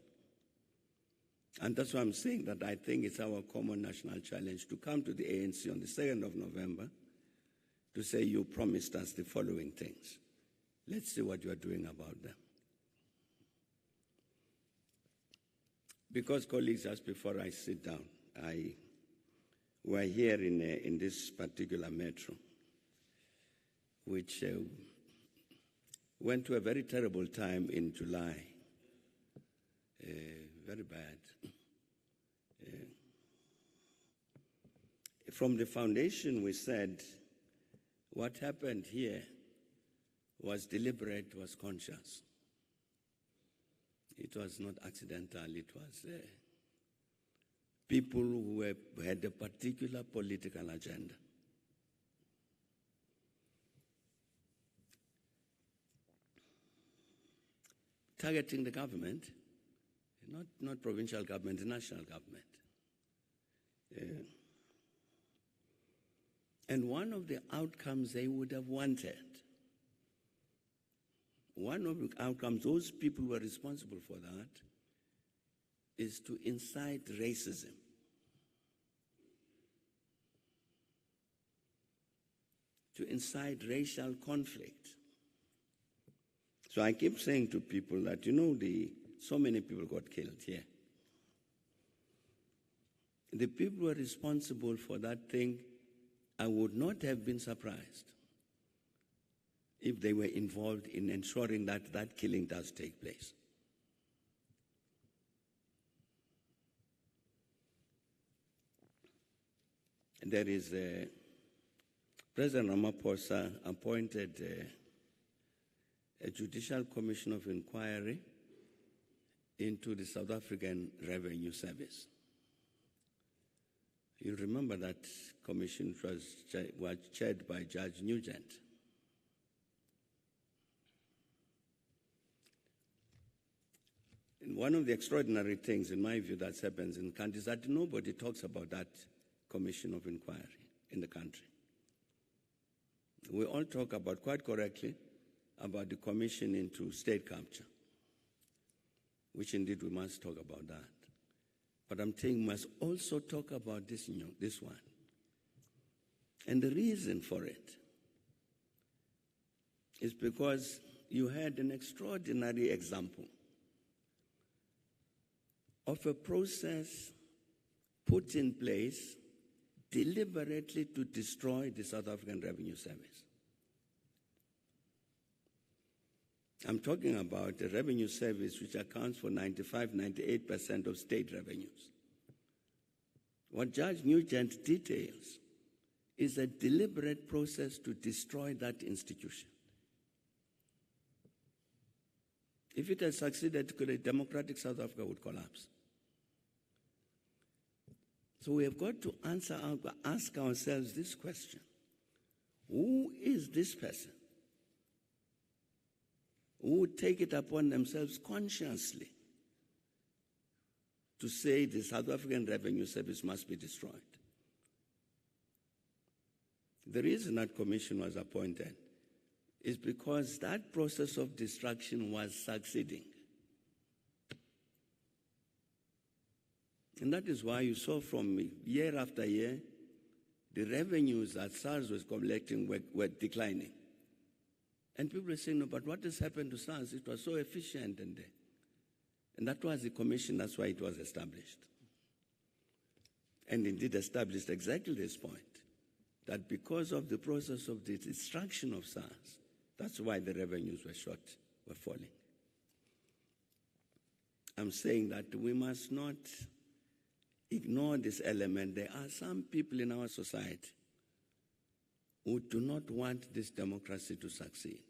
[SPEAKER 2] And that's why I'm saying that I think it's our common national challenge to come to the ANC on the 2nd of November to say you promised us the following things. Let's see what you are doing about them. Because, colleagues, just before I sit down, we're here in this particular metro, which went to a very terrible time in July, very bad. From the foundation, we said what happened here was deliberate, was conscious. It was not accidental, it was people who had a particular political agenda. Targeting the government, not provincial government, the national government. And one of the outcomes they would have wanted, one of the outcomes, those people who are responsible for that, is to incite racism. To incite racial conflict. So I keep saying to people that, the so many people got killed here. The people who are responsible for that thing, I would not have been surprised if they were involved in ensuring that that killing does take place. There is President Ramaphosa appointed a judicial commission of inquiry into the South African Revenue Service. You remember that commission was chaired by Judge Nugent. And one of the extraordinary things, in my view, that happens in the country is that nobody talks about that commission of inquiry in the country. We all talk about, quite correctly, about the commission into state capture, which indeed we must talk about that. But I'm saying we must also talk about this one. And the reason for it is because you had an extraordinary example of a process put in place deliberately to destroy the South African Revenue Service. I'm talking about a revenue service which accounts for 95-98% of state revenues. What Judge Nugent details is a deliberate process to destroy that institution. If it had succeeded, a democratic South Africa would collapse. So we have got to ask ourselves this question: who is this person who would take it upon themselves consciously to say the South African Revenue Service must be destroyed? The reason that commission was appointed is because that process of destruction was succeeding. And that is why you saw from year after year, the revenues that SARS was collecting were declining. And people were saying, no, but what has happened to SARS? It was so efficient. And that was the commission, that's why it was established. And indeed established exactly this point, that because of the process of the destruction of SARS, that's why the revenues were falling. I'm saying that we must not ignore this element. There are some people in our society who do not want this democracy to succeed.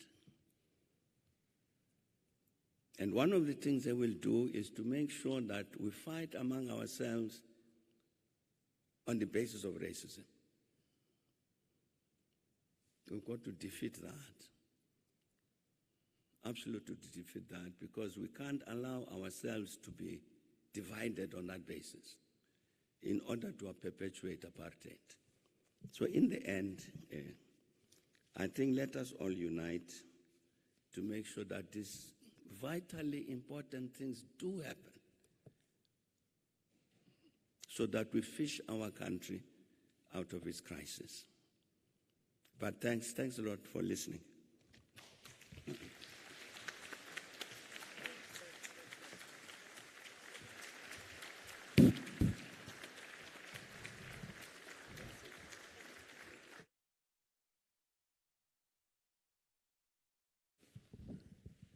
[SPEAKER 2] And one of the things they will do is to make sure that we fight among ourselves on the basis of racism. We've got to defeat that. Absolutely defeat that, because we can't allow ourselves to be divided on that basis in order to perpetuate apartheid. So in the end, I think let us all unite to make sure that these vitally important things do happen, so that we fish our country out of its crisis. But thanks a lot for listening.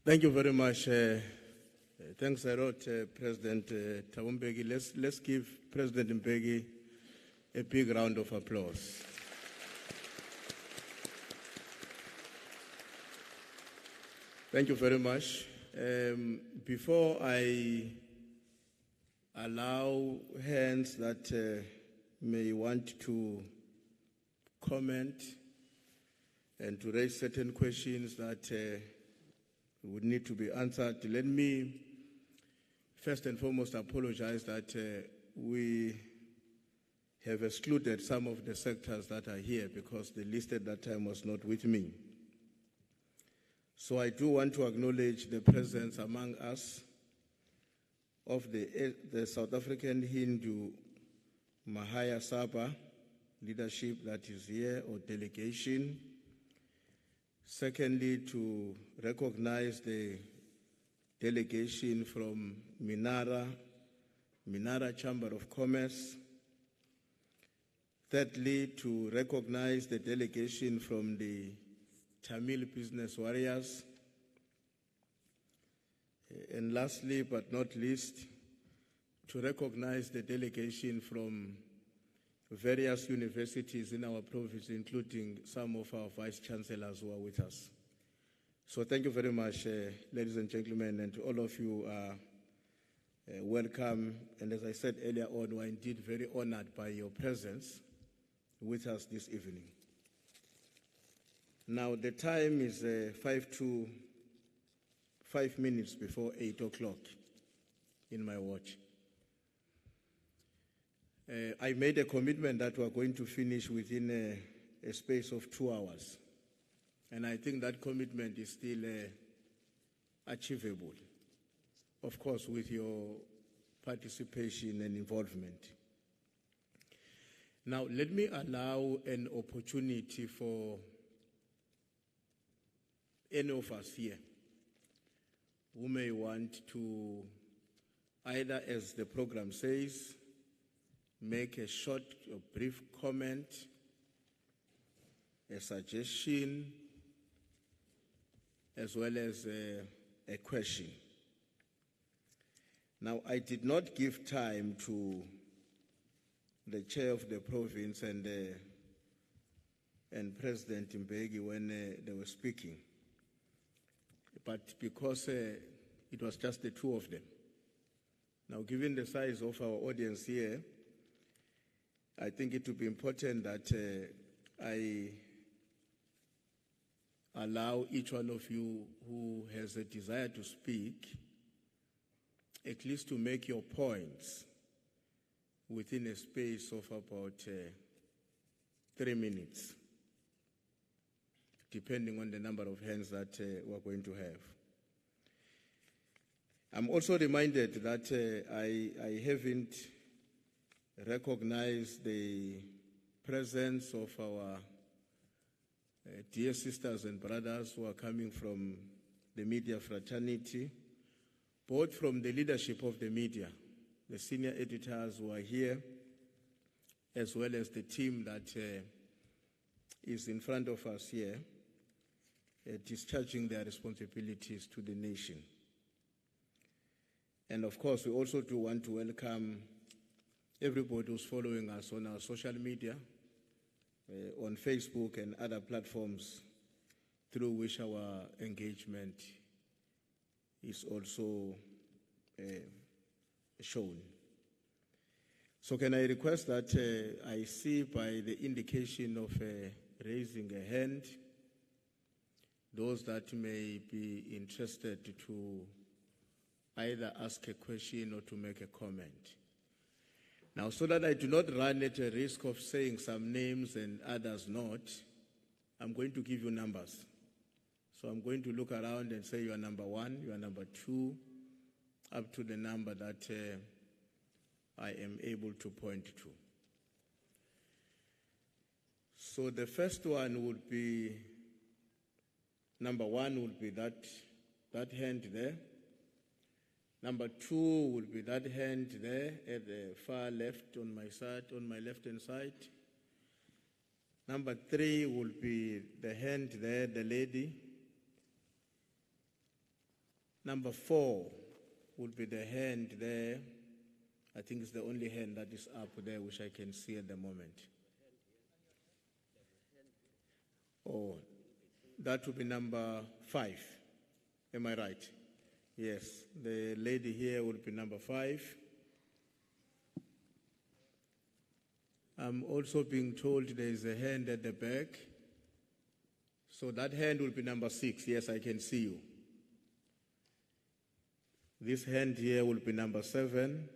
[SPEAKER 3] Thank you very much. Thanks a lot, President Thabo Mbeki. Let's give President Mbeki a big round of applause. Thank you very much. Before I allow hands that may want to comment and to raise certain questions that would need to be answered, let me first and foremost apologize that we have excluded some of the sectors that are here because the list at that time was not with me. So I do want to acknowledge the presence among us of the South African Hindu Mahaya Sabha leadership that is here, or delegation. Secondly, to recognize the delegation from Minara Chamber of Commerce. Thirdly, to recognize the delegation from the Tamil Business Warriors. And lastly, but not least, to recognize the delegation from various universities in our province, including some of our vice-chancellors who are with us. So thank you very much, ladies and gentlemen, and to all of you are welcome. And as I said earlier on, we're indeed very honored by your presence with us this evening. Now, the time is 5 minutes before 8 o'clock in my watch. I made a commitment that we're going to finish within a space of 2 hours. And I think that commitment is still achievable, of course, with your participation and involvement. Now, let me allow an opportunity for any of us here who may want to, either as the program says, make a short or brief comment, a suggestion, as well as a question. Now, I did not give time to the chair of the province and President Mbeki when they were speaking, but because it was just the two of them. Now, given the size of our audience here, I think it would be important that I allow each one of you who has a desire to speak at least to make your points within a space of about 3 minutes, depending on the number of hands that we're going to have. I'm also reminded that I haven't recognized the presence of our dear sisters and brothers who are coming from the media fraternity, both from the leadership of the media, the senior editors who are here, as well as the team that is in front of us here, discharging their responsibilities to the nation. And of course, we also do want to welcome everybody who's following us on our social media, on Facebook and other platforms through which our engagement is also shown. So can I request that I see by the indication of raising a hand, those that may be interested to either ask a question or to make a comment. Now, so that I do not run at a risk of saying some names and others not, I'm going to give you numbers. So I'm going to look around and say you are number 1, you are number 2, up to the number that I am able to point to. So the first one would be, number 1 would be that hand there. Number 2 would be that hand there at the far left on my side, on my left-hand side. Number 3 would be the hand there, the lady. Number 4 would be the hand there. I think it's the only hand that is up there, which I can see at the moment. Oh, that would be number 5. Am I right? Yes, the lady here would be number 5. I'm also being told there is a hand at the back. So that hand will be number 6. Yes, I can see you. This hand here will be number 7.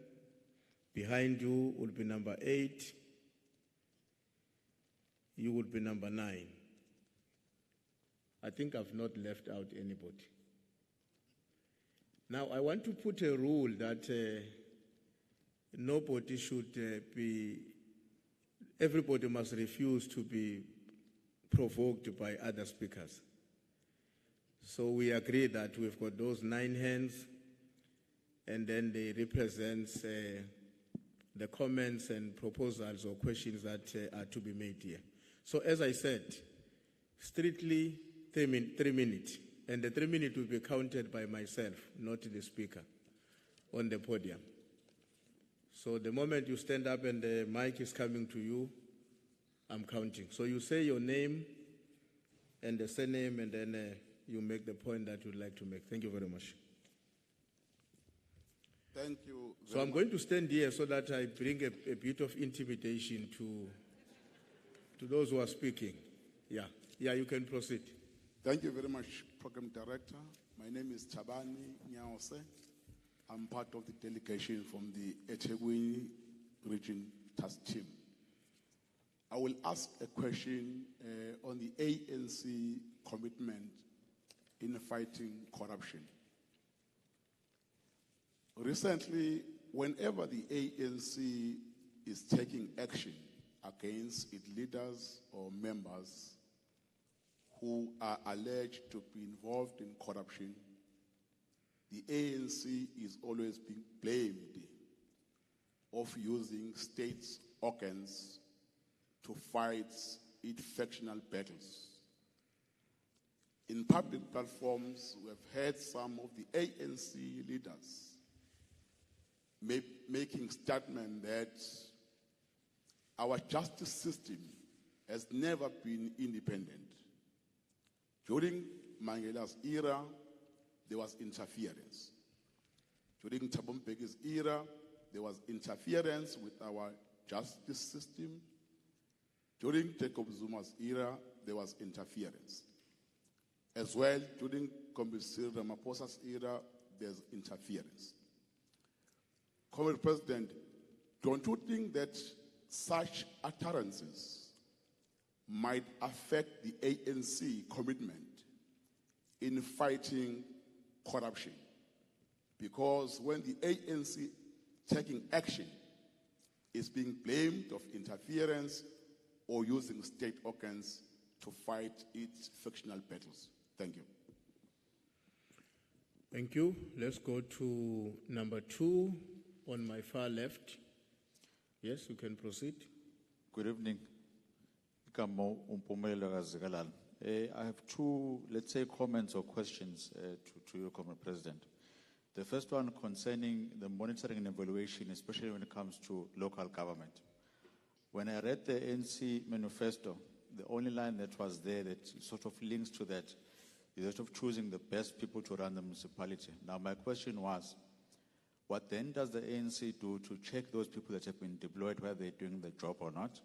[SPEAKER 3] Behind you will be number 8. You will be number 9. I think I've not left out anybody. Now, I want to put a rule that nobody should everybody must refuse to be provoked by other speakers. So we agree that we've got those 9 hands. and then they represent the comments and proposals or questions that are to be made here. So as I said, strictly 3 minutes, and the 3 minutes will be counted by myself, not the speaker on the podium. So the moment you stand up and the mic is coming to you, I'm counting. So you say your name and the surname, and then you make the point that you'd like to make. Thank you very much.
[SPEAKER 4] Thank you.
[SPEAKER 3] So I'm going to stand here so that I bring a bit of intimidation to those who are speaking. Yeah, you can proceed.
[SPEAKER 4] Thank you very much, Program Director. My name is Tabani Nyause. I'm part of the delegation from the eThekwini Region Task Team. I will ask a question on the ANC commitment in fighting corruption. Recently, whenever the ANC is taking action against its leaders or members who are alleged to be involved in corruption, the ANC is always being blamed of using state organs to fight its factional battles. In public platforms, we have heard some of the ANC leaders making statement that our justice system has never been independent. During Mangela's era, there was interference. During Thabo Mbeki's era, there was interference with our justice system. During Jacob Zuma's era, there was interference. As well, during Cyril Ramaphosa's era, there's interference. Comrade President, don't you think that such utterances might affect the ANC commitment in fighting corruption? Because when the ANC taking action is being blamed of interference or using state organs to fight its fictional battles. Thank you.
[SPEAKER 3] Thank you. Let's go to number 2 on my far left. Yes, you can proceed.
[SPEAKER 5] Good evening. I have 2, let's say, comments or questions to you, Comrade President. The first one concerning the monitoring and evaluation, especially when it comes to local government. When I read the ANC manifesto, the only line that was there that sort of links to that is that of choosing the best people to run the municipality. Now, my question was, what then does the ANC do to check those people that have been deployed, whether they're doing the job or not?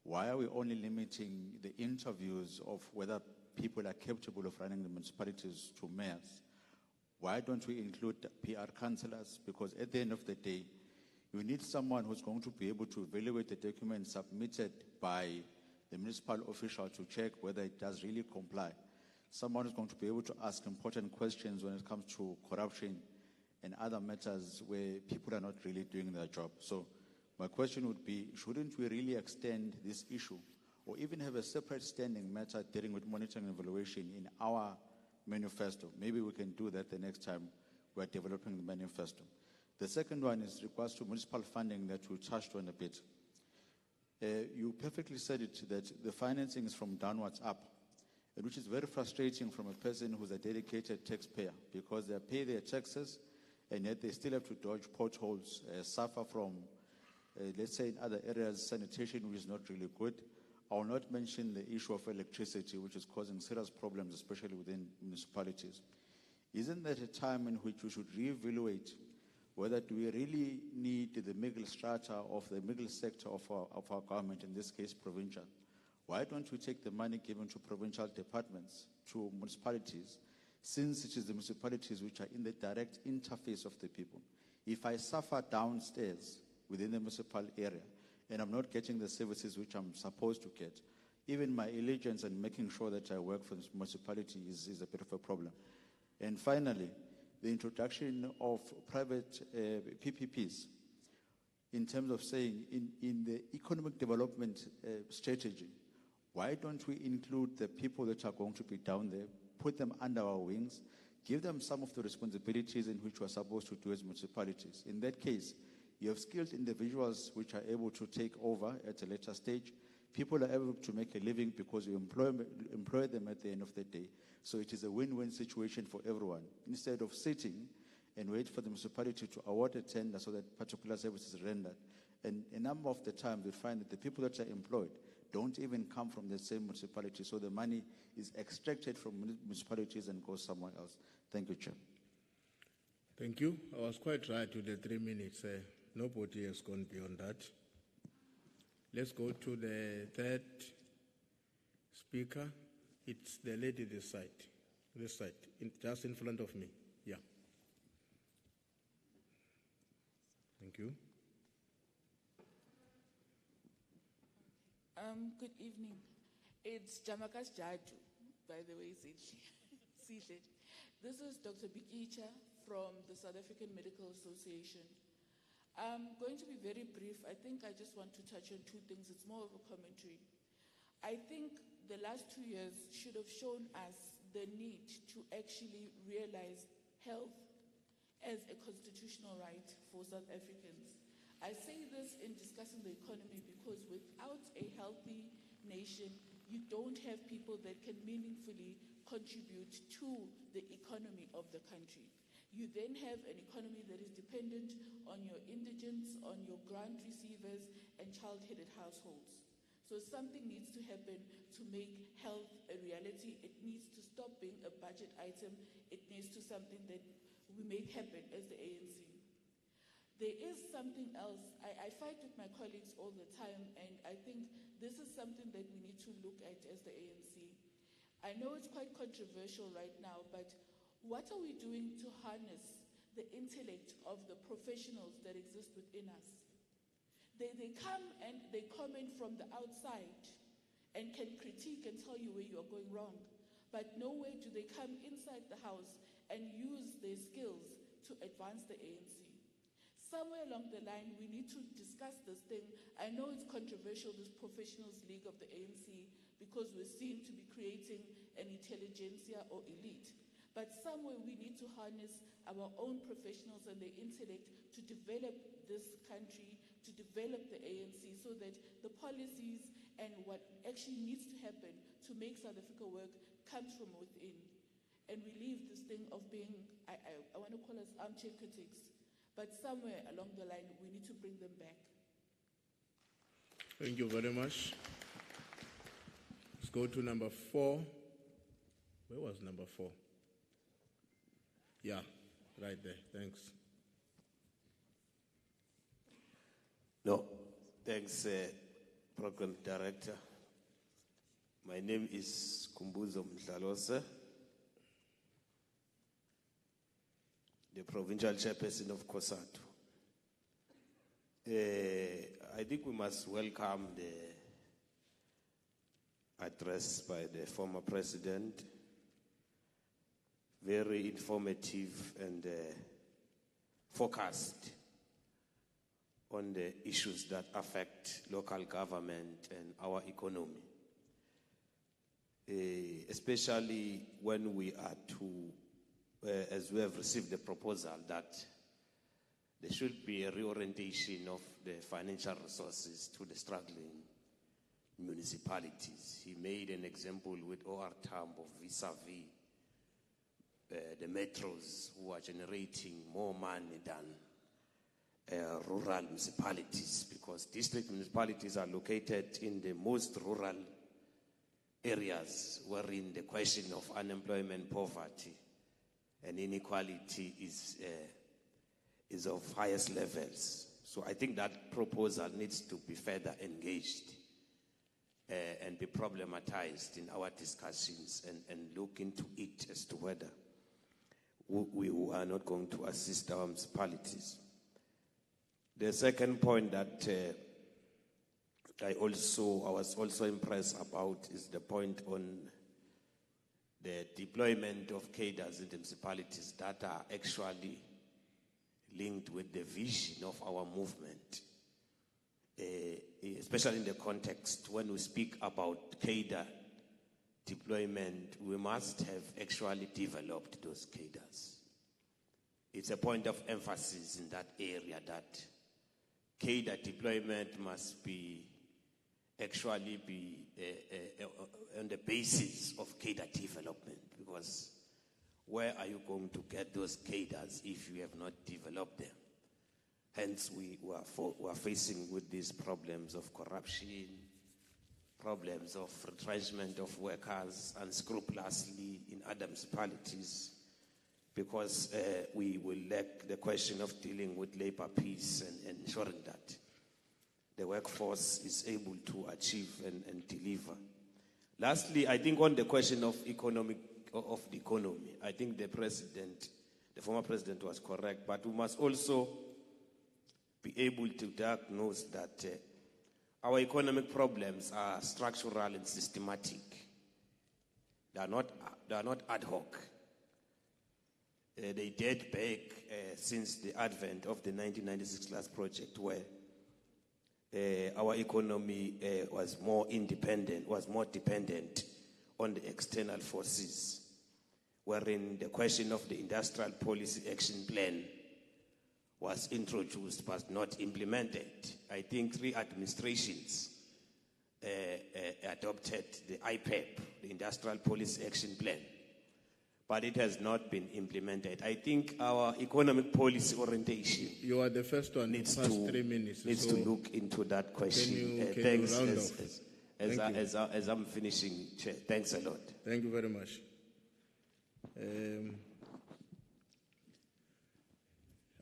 [SPEAKER 5] Why are we only limiting the interviews of whether people are capable of running the municipalities to mayors? Why don't we include PR councillors? Because at the end of the day, you need someone who's going to be able to evaluate the documents submitted by the municipal official to check whether it does really comply. Someone who's going to be able to ask important questions when it comes to corruption and other matters where people are not really doing their job. So my question would be, shouldn't we really extend this issue or even have a separate standing matter dealing with monitoring and evaluation in our manifesto? Maybe we can do that the next time we're developing the manifesto. The second one is regards to municipal funding that we touched on a bit. You perfectly said it, that the financing is from downwards up, which is very frustrating from a person who's a dedicated taxpayer, because they pay their taxes and yet they still have to dodge potholes, suffer from, let's say in other areas, sanitation, which is not really good. I will not mention the issue of electricity, which is causing serious problems, especially within municipalities. Isn't that a time in which we should reevaluate whether do we really need the middle strata of the middle sector of our government, in this case provincial? Why don't we take the money given to provincial departments, to municipalities, since it is the municipalities which are in the direct interface of the people? If I suffer downstairs within the municipal area and I'm not getting the services which I'm supposed to get, even my allegiance and making sure that I work for this municipality is a bit of a problem. And finally, the introduction of private PPPs, in terms of saying in the economic development strategy, why don't we include the people that are going to be down there, put them under our wings, Give them some of the responsibilities in which we are supposed to do as municipalities. In that case, you have skilled individuals which are able to take over at a later stage. People are able to make a living because you employ them at the end of the day. So it is a win-win situation for everyone. Instead of sitting and wait for the municipality to award a tender so that particular service is rendered. And a number of the times we find that the people that are employed don't even come from the same municipality. So the money is extracted from municipalities and goes somewhere else. Thank you, Chair.
[SPEAKER 3] Thank you. I was quite right with the 3 minutes. Nobody has gone beyond that. Let's go to the third speaker. It's the lady this side, just in front of me. Yeah. Thank you.
[SPEAKER 6] Good evening. It's Jamakas Jaju, by the way, Sihle. This is Dr. Bikicha from the South African Medical Association. I'm going to be very brief. I think I just want to touch on two things. It's more of a commentary. I think the last 2 years should have shown us the need to actually realize health as a constitutional right for South Africans. I say this in discussing the economy because without a healthy nation, you don't have people that can meaningfully contribute to the economy of the country. You then have an economy that is dependent on your indigents, on your grant receivers, and child-headed households. So something needs to happen to make health a reality. It needs to stop being a budget item. It needs to something that we make happen as the ANC. There is something else. I fight with my colleagues all the time, and I think this is something that we need to look at as the ANC. I know it's quite controversial right now, but what are we doing to harness the intellect of the professionals that exist within us? They come and they comment from the outside and can critique and tell you where you are going wrong, but nowhere do they come inside the house and use their skills to advance the ANC. Somewhere along the line, we need to discuss this thing. I know it's controversial, this Professionals League of the ANC, because we're seen to be creating an intelligentsia or elite. But somewhere we need to harness our own professionals and their intellect to develop this country, to develop the ANC, so that the policies and what actually needs to happen to make South Africa work comes from within. And we leave this thing of being, I want to call us armchair critics, but somewhere along the line we need to bring them back.
[SPEAKER 3] Thank you very much. Let's go to number 4. Where was number 4? Yeah, right there. Thanks.
[SPEAKER 7] No, thanks, Program Director. My name is Kumbuzo Mdlalose, the Provincial Chairperson of Kwazulu. I think we must welcome the address by the former President. Very informative and focused on the issues that affect local government and our economy. Especially when we are to, as we have received the proposal that there should be a reorientation of the financial resources to the struggling municipalities. He made an example with OR Tambo vis-a-vis the metros, who are generating more money than rural municipalities, because district municipalities are located in the most rural areas, wherein the question of unemployment, poverty, and inequality is of highest levels. So I think that proposal needs to be further engaged and be problematized in our discussions and look into it as to whether we are not going to assist our municipalities. The second point that I was also impressed about is the point on the deployment of cadres in the municipalities that are actually linked with the vision of our movement, especially in the context when we speak about cadre deployment, we must have actually developed those cadres. It's a point of emphasis in that area that cadre deployment must be actually be on the basis of cadre development, because where are you going to get those cadres if you have not developed them? Hence, we are facing with these problems of corruption, problems of retrenchment of workers unscrupulously in other municipalities, because we will lack the question of dealing with labor peace and ensuring that the workforce is able to achieve and deliver. Lastly, I think on the question of the economy, I think the former president was correct, but we must also be able to diagnose that our economic problems are structural and systematic. They are not ad hoc. They date back since the advent of the 1996 class project, where our economy was more dependent on the external forces, wherein the question of the industrial policy action plan was introduced but not implemented. I think 3 administrations adopted the IPAP, the Industrial Policy Action Plan, but it has not been implemented. I think our economic policy orientation
[SPEAKER 3] You are the first one.
[SPEAKER 7] needs
[SPEAKER 3] Past
[SPEAKER 7] to
[SPEAKER 3] 3 minutes.
[SPEAKER 7] needs
[SPEAKER 3] so
[SPEAKER 7] to look into that question.
[SPEAKER 3] can
[SPEAKER 7] Thanks.
[SPEAKER 3] you round off? Thank you.
[SPEAKER 7] As I'm finishing, Chair. Thanks a lot.
[SPEAKER 3] Thank you very much.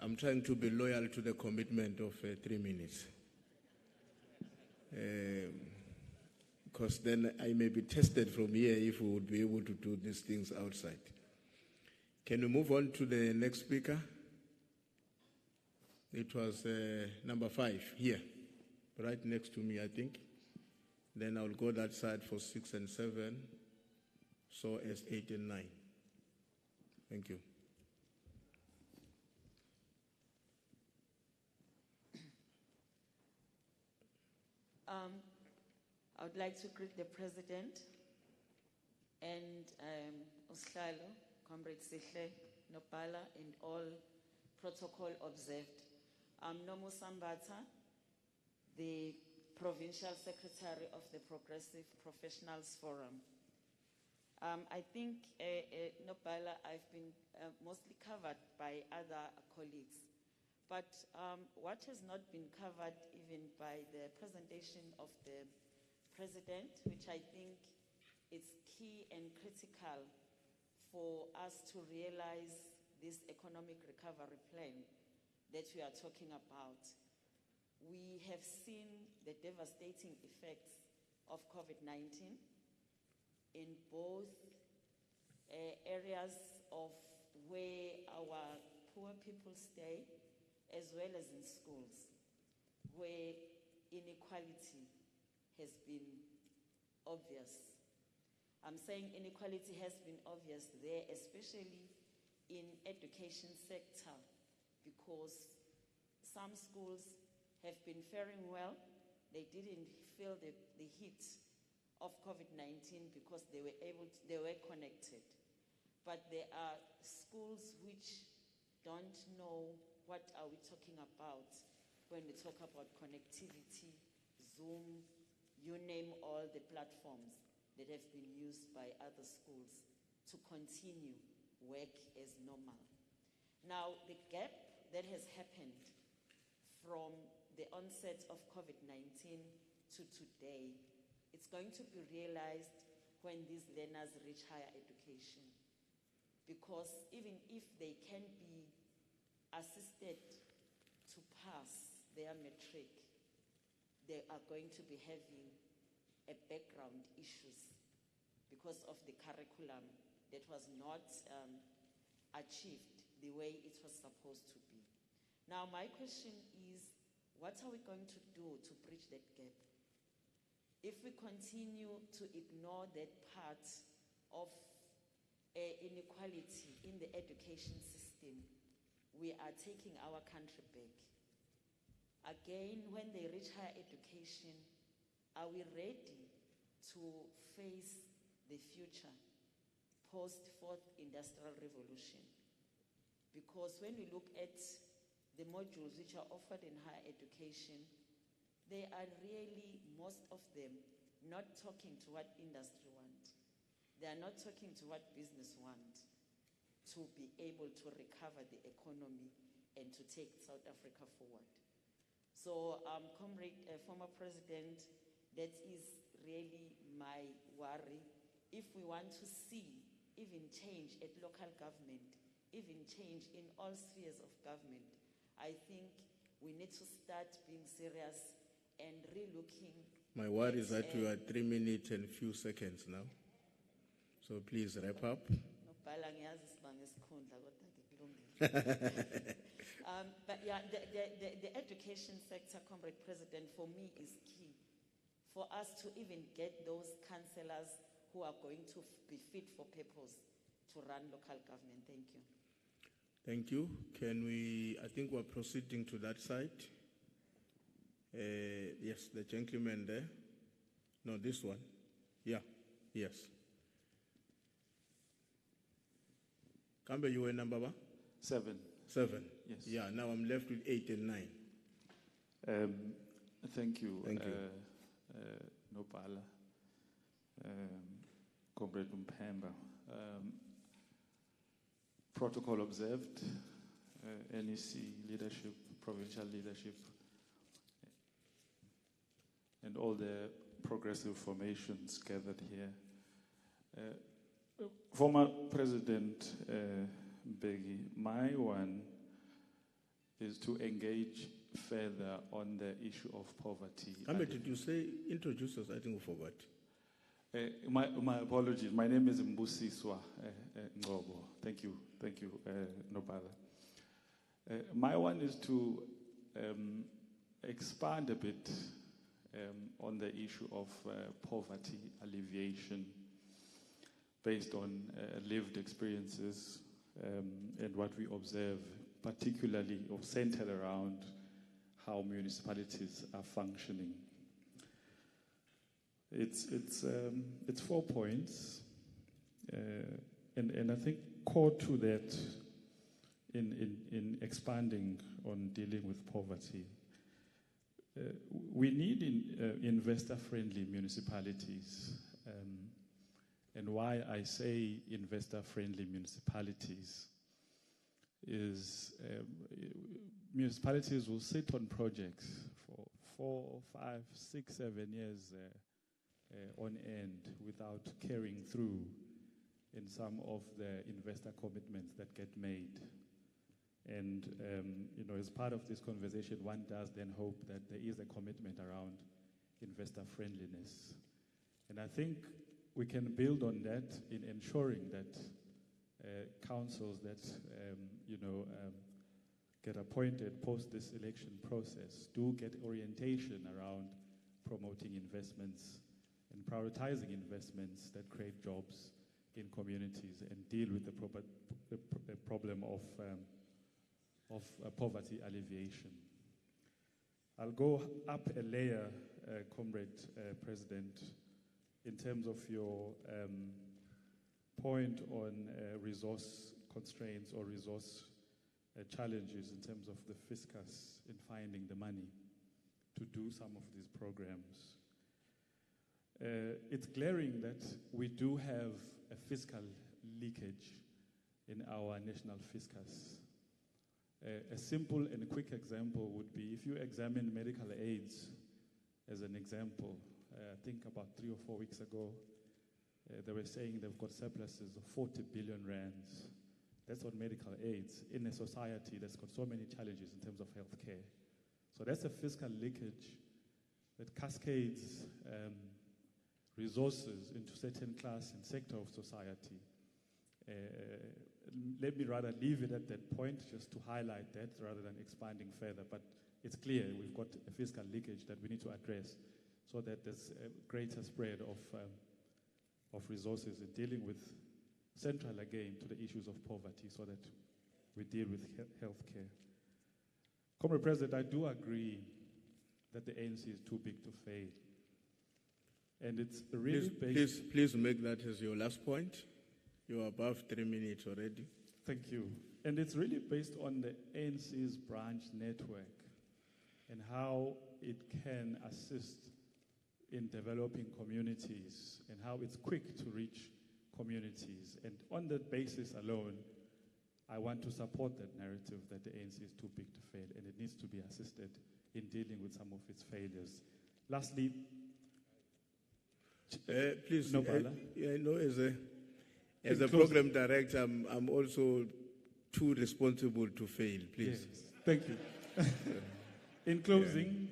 [SPEAKER 3] I'm trying to be loyal to the commitment of 3 minutes. Because then I may be tested from here if we would be able to do these things outside. Can we move on to the next speaker? It was number 5 here, right next to me, I think. Then I'll go that side for 6 and 7, so as 8 and 9. Thank you.
[SPEAKER 8] I would like to greet the President and Uslalo, Comrade Sihle, Nopala, and all protocol observed. I'm Nomo Sambata, the Provincial Secretary of the Progressive Professionals Forum. I think, Nopala, I've been mostly covered by other colleagues. But what has not been covered even by the presentation of the President, which I think is key and critical for us to realize this economic recovery plan that we are talking about. We have seen the devastating effects of COVID-19 in both areas of where our poor people stay, as well as in schools, where inequality has been obvious. I'm saying inequality has been obvious there, especially in education sector, because some schools have been faring well. They didn't feel the heat of COVID-19 because they were connected. But there are schools which don't know what are we talking about when we talk about connectivity, Zoom, you name all the platforms that have been used by other schools to continue work as normal. Now, the gap that has happened from the onset of COVID-19 to today, it's going to be realized when these learners reach higher education. Because even if they can be assisted to pass their matric, they are going to be having a background issues because of the curriculum that was not achieved the way it was supposed to be. Now, my question is, what are we going to do to bridge that gap? If we continue to ignore that part of inequality in the education system, we are taking our country back. Again, when they reach higher education, are we ready to face the future post fourth industrial revolution. Because when we look at the modules which are offered in higher education, they are really, most of them, not talking to what industry want. They are not talking to what business want to be able to recover the economy and to take South Africa forward. So, Comrade, former President, that is really my worry. If we want to see even change at local government, even change in all spheres of government, I think we need to start being serious and re-looking.
[SPEAKER 3] My word is that you are 3 minutes and few seconds now. So please wrap up.
[SPEAKER 8] But yeah, the education sector, Comrade President, for me is key for us to even get those councillors who are going to be fit for purpose to run local government. Thank you.
[SPEAKER 3] Thank you. Can we, I think we're proceeding to that side. Yes, the gentleman there. No, this one. Yeah, yes. Kambe, you were number one?
[SPEAKER 9] 7.
[SPEAKER 3] 7.
[SPEAKER 9] Yes.
[SPEAKER 3] Yeah, now I'm left with 8 and 9.
[SPEAKER 9] Thank you.
[SPEAKER 3] Thank you.
[SPEAKER 9] Nopala, Comrade Mpemba. Protocol observed, NEC leadership, provincial leadership, and all the progressive formations gathered here. Former President Mbeki, my one is to engage further on the issue of poverty.
[SPEAKER 3] Kambe, did you say introduce us? I think we forgot.
[SPEAKER 9] My apologies. My name is Mbusiswa Ngobo. Thank you, Nobala. My one is to expand a bit on the issue of poverty alleviation based on lived experiences and what we observe, particularly or centered around how municipalities are functioning. It's 4 points, and I think core to that in expanding on dealing with poverty, we need investor-friendly municipalities. And why I say investor-friendly municipalities is municipalities will sit on projects for 4, 5, 6, 7 years on end without carrying through in some of the investor commitments that get made. And, as part of this conversation, one does then hope that there is a commitment around investor friendliness. And I think we can build on that in ensuring that councils that, get appointed post this election process do get orientation around promoting investments and prioritizing investments that create jobs in communities and deal with the problem of poverty alleviation. I'll go up a layer, Comrade President, in terms of your point on resource constraints or resource challenges in terms of the fiscus in finding the money to do some of these programs. It's glaring that we do have a fiscal leakage in our national fiscus. A simple and quick example would be if you examine medical aids as an example. I think about 3 or 4 weeks ago, they were saying they've got surpluses of 40 billion rands. That's on medical aids in a society that's got so many challenges in terms of healthcare. So that's a fiscal leakage that cascades resources into certain class and sector of society. Let me rather leave it at that point just to highlight that rather than expanding further. But it's clear we've got a fiscal leakage that we need to address so that there's a greater spread of resources in dealing with central again to the issues of poverty so that we deal with healthcare. Comrade President, I do agree that the ANC is too big to fail. And it's really
[SPEAKER 3] Please make that as your last point. You are above 3 minutes already.
[SPEAKER 9] Thank you. And it's really based on the ANC's branch network and how it can assist in developing communities and how it's quick to reach communities. And on that basis alone, I want to support that narrative that the ANC is too big to fail and it needs to be assisted in dealing with some of its failures. Lastly,
[SPEAKER 3] please,
[SPEAKER 9] no,
[SPEAKER 3] as a program director, I'm also too responsible to fail, please.
[SPEAKER 9] Yes, thank you. In closing,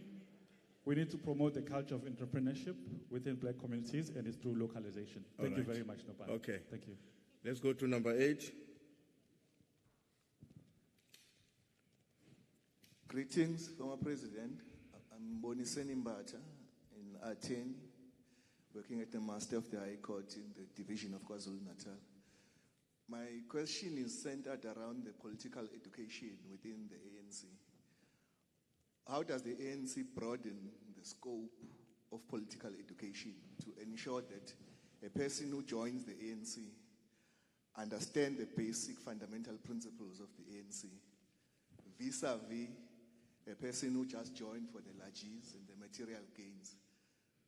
[SPEAKER 9] we need to promote the culture of entrepreneurship within black communities, and it's through localization. Thank you very much, Nopala.
[SPEAKER 3] Okay.
[SPEAKER 9] Thank you.
[SPEAKER 3] Let's go to number 8.
[SPEAKER 10] Greetings, former President. I'm Boniseni Mbata in Athene, working at the Master of the High Court in the division of Kwazulu Natal. My question is centered around the political education within the ANC. How does the ANC broaden the scope of political education to ensure that a person who joins the ANC understands the basic fundamental principles of the ANC, vis-a-vis a person who just joined for the largesse and the material gains,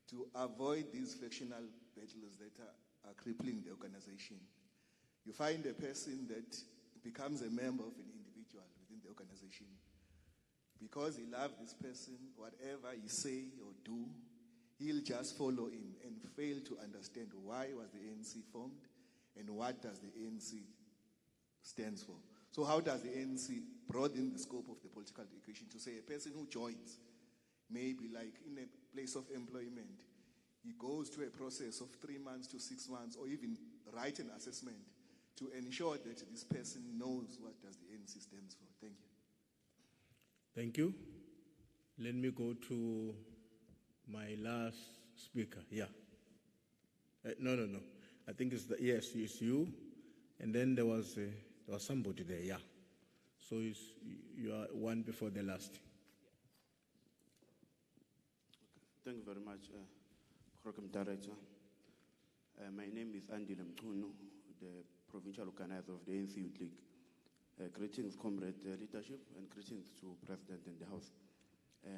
[SPEAKER 10] to avoid these factional battles that are crippling the organization? You find a person that becomes a member of an individual within the organization. Because he loves this person, whatever he say or do, he'll just follow him and fail to understand why was the ANC formed and what does the ANC stands for. So how does the ANC broaden the scope of the political education to say a person who joins, maybe like in a place of employment, he goes through a process of 3 months to 6 months or even write an assessment to ensure that this person knows what does the ANC stands for. Thank you.
[SPEAKER 3] Thank you. Let me go to my last speaker. Yeah. No. I think it's it's you. And then there was somebody there. Yeah. So you are one before the last.
[SPEAKER 11] Thank you very much, Program Director. My name is Andy Lemchunu, the provincial organizer of the ANC Youth League. Greetings, comrade leadership, and greetings to President and the House.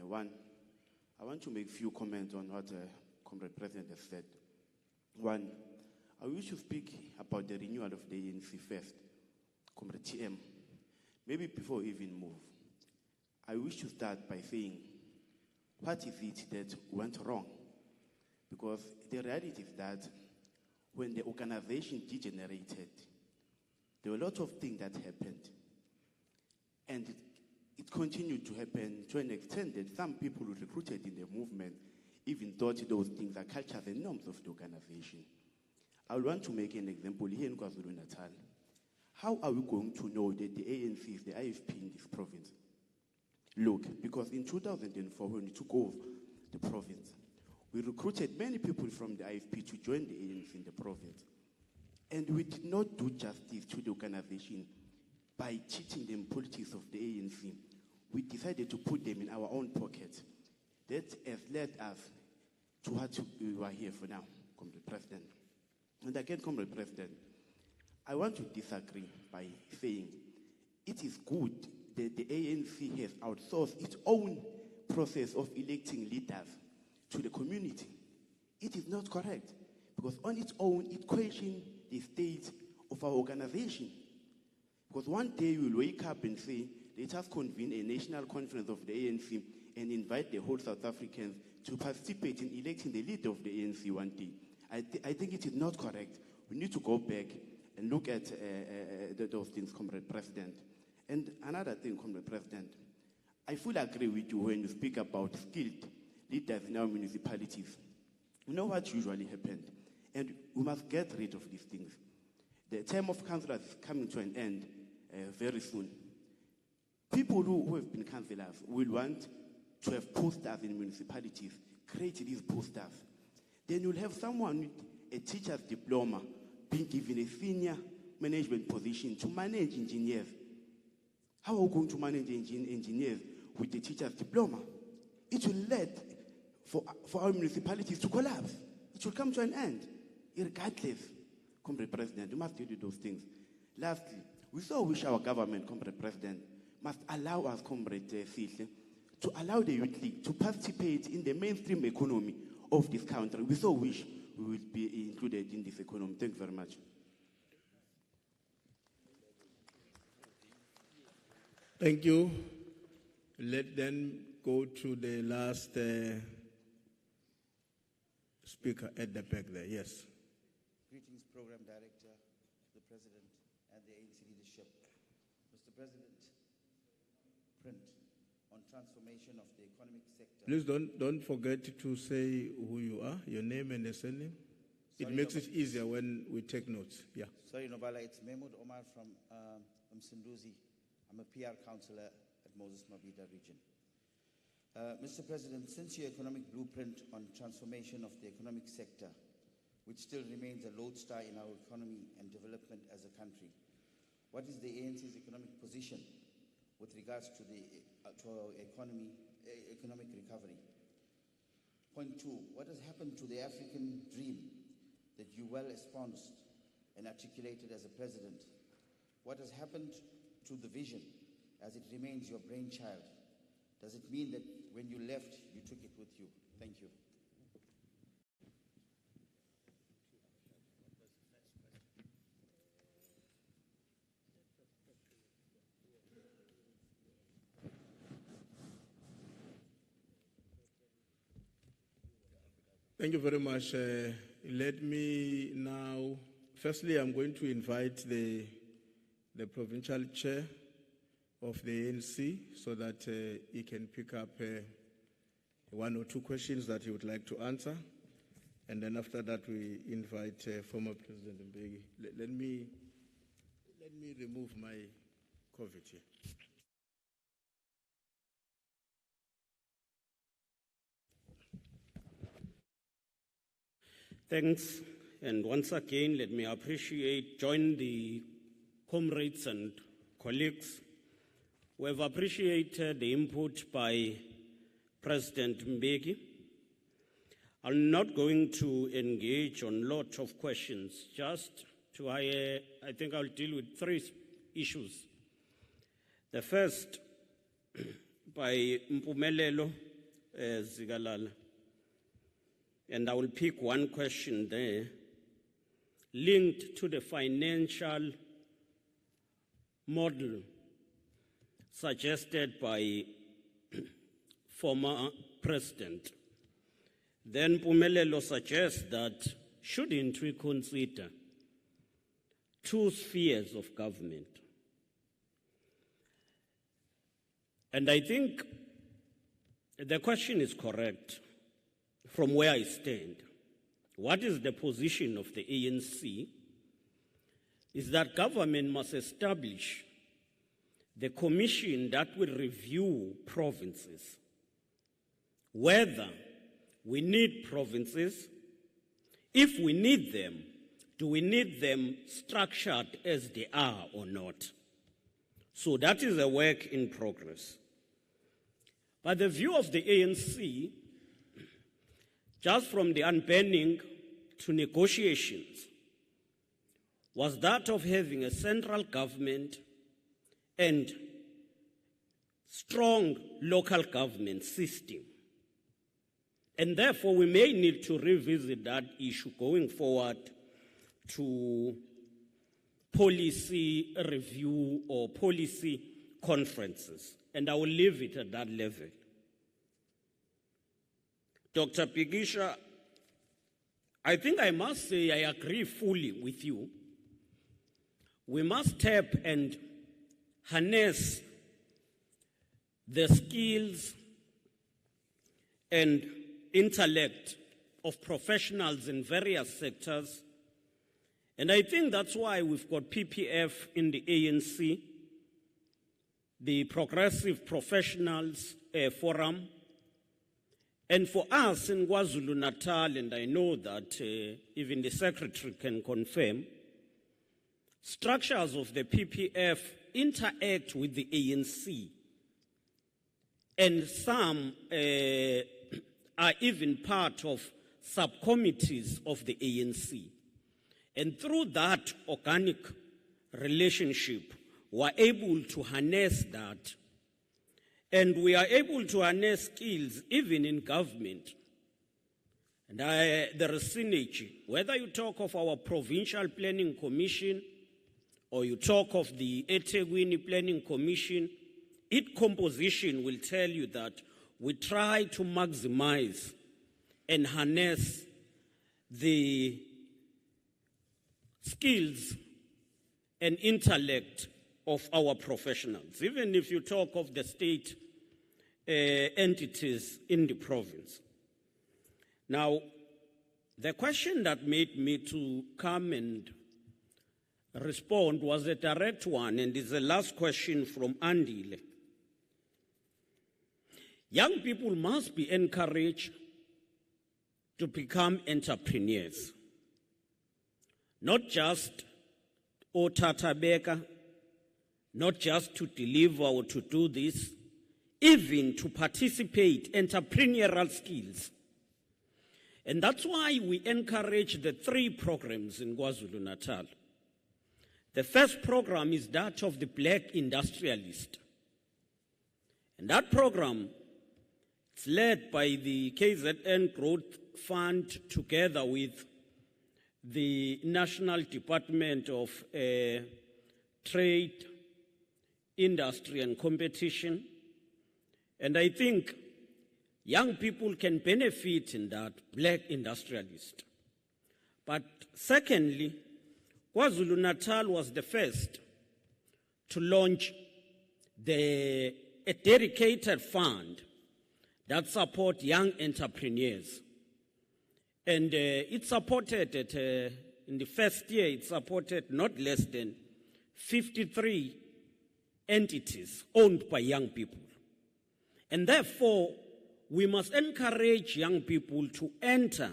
[SPEAKER 11] One, I want to make a few comments on what Comrade President has said. One, I wish to speak about the renewal of the ANC first, Comrade TM. Maybe before we even move, I wish to start by saying, what is it that went wrong? Because the reality is that when the organization degenerated, there were a lot of things that happened. And it continued to happen to an extent that some people who recruited in the movement even thought those things are cultures and norms of the organization. I want to make an example here in Kwazulu Natal. How are we going to know that the ANC is the IFP in this province? Look, because in 2004, when we took over the province, we recruited many people from the IFP to join the ANC in the province. And we did not do justice to the organization by cheating them politics of the ANC. We decided to put them in our own pocket. That has led us to what we are here for now, Comrade President. And again, Comrade President, I want to disagree by saying it is good that the ANC has outsourced its own process of electing leaders to the community. It is not correct, because on its own, it questions the state of our organization. Because one day you will wake up and say, let us convene a national conference of the ANC and invite the whole South Africans to participate in electing the leader of the ANC one day. I think it is not correct. We need to go back and look at those things, Comrade President. And another thing, Comrade President, I fully agree with you when you speak about skilled leaders in our municipalities. You know what usually happened? And we must get rid of these things. The term of councillors is coming to an end very soon. People who have been councillors will want to have posters in municipalities, create these posters. Then you'll have someone with a teacher's diploma being given a senior management position to manage engineers. How are we going to manage engineers with the teacher's diploma? It will lead for our municipalities to collapse. it will come to an end. Regardless, Comrade President, you must do those things. Lastly, we so wish our government, Comrade President, must allow us, Comrade Sihle, to allow the youth league to participate in the mainstream economy of this country. We so wish we will be included in this economy. Thank you very much.
[SPEAKER 3] Thank you. Let then go to the last speaker at the back there. Yes.
[SPEAKER 12] Greetings, Program Director, the President, and the ANC leadership. Mr. President, print on transformation of the economic sector.
[SPEAKER 3] Please don't forget to say who you are, your name and your surname. It makes it easier when we take notes. Yeah.
[SPEAKER 12] Sorry, Nobala, it's Mahmoud Omar from Msunduzi. I'm a PR counselor at Moses Mabhida region. Mr. President, since your economic blueprint on transformation of the economic sector, which still remains a lodestar in our economy and development as a country, what is the ANC's economic position with regards to our economic recovery? Point two, what has happened to the African dream that you well espoused and articulated as a president? What has happened to the vision as it remains your brainchild? Does it mean that when you left, you took it with you? Thank you.
[SPEAKER 3] Thank you very much. Let me now, firstly, I'm going to invite the provincial chair of the ANC so that he can pick up one or two questions that he would like to answer. And then after that, we invite former President Mbeki. Let me remove my COVID here.
[SPEAKER 1] Thanks. And once again, let me join the comrades and colleagues who have appreciated the input by President Mbeki. I'm not going to engage on a lot of questions, just to, I think I'll deal with three issues. The first, by Mpumelelo Zigalala. And I will pick one question there, linked to the financial model suggested by former president. Then Pumelelo suggests that shouldn't we consider two spheres of government? And I think the question is correct. From where I stand, what is the position of the ANC is that government must establish the commission that will review provinces, whether we need provinces. If we need them, do we need them structured as they are or not? So that is a work in progress. But the view of the ANC, just from the unbanning to negotiations, was that of having a central government and strong local government system. And therefore, we may need to revisit that issue going forward to policy review or policy conferences. And I will leave it at that level. Dr. Pigisha, I think I must say I agree fully with you. We must tap and harness the skills and intellect of professionals in various sectors. And I think that's why we've got PPF in the ANC, the Progressive Professionals Forum. And for us in Kwazulu Natal, and I know that even the Secretary can confirm, structures of the PPF interact with the ANC. And some are even part of subcommittees of the ANC. And through that organic relationship, we are able to harness that. And we are able to harness skills even in government. And there is synergy. Whether you talk of our Provincial Planning Commission or you talk of the eThekwini Planning Commission, its composition will tell you that we try to maximize and harness the skills and intellect of our professionals, even if you talk of the state entities in the province. Now, the question that made me to come and respond was a direct one, and is the last question from Andile. Young people must be encouraged to become entrepreneurs, not just otatabeka, not just to deliver or to do this, even to participate in entrepreneurial skills. And that's why we encourage the 3 programs in Kwazulu Natal. The first program is that of the Black Industrialist. And that program is led by the KZN Growth Fund together with the National Department of Trade, Industry and Competition. And I think young people can benefit in that Black Industrialist. But secondly, Kwazulu Natal was the first to launch a dedicated fund that supports young entrepreneurs. And it supported, in the first year, it supported not less than 53 entities owned by young people. And therefore, we must encourage young people to enter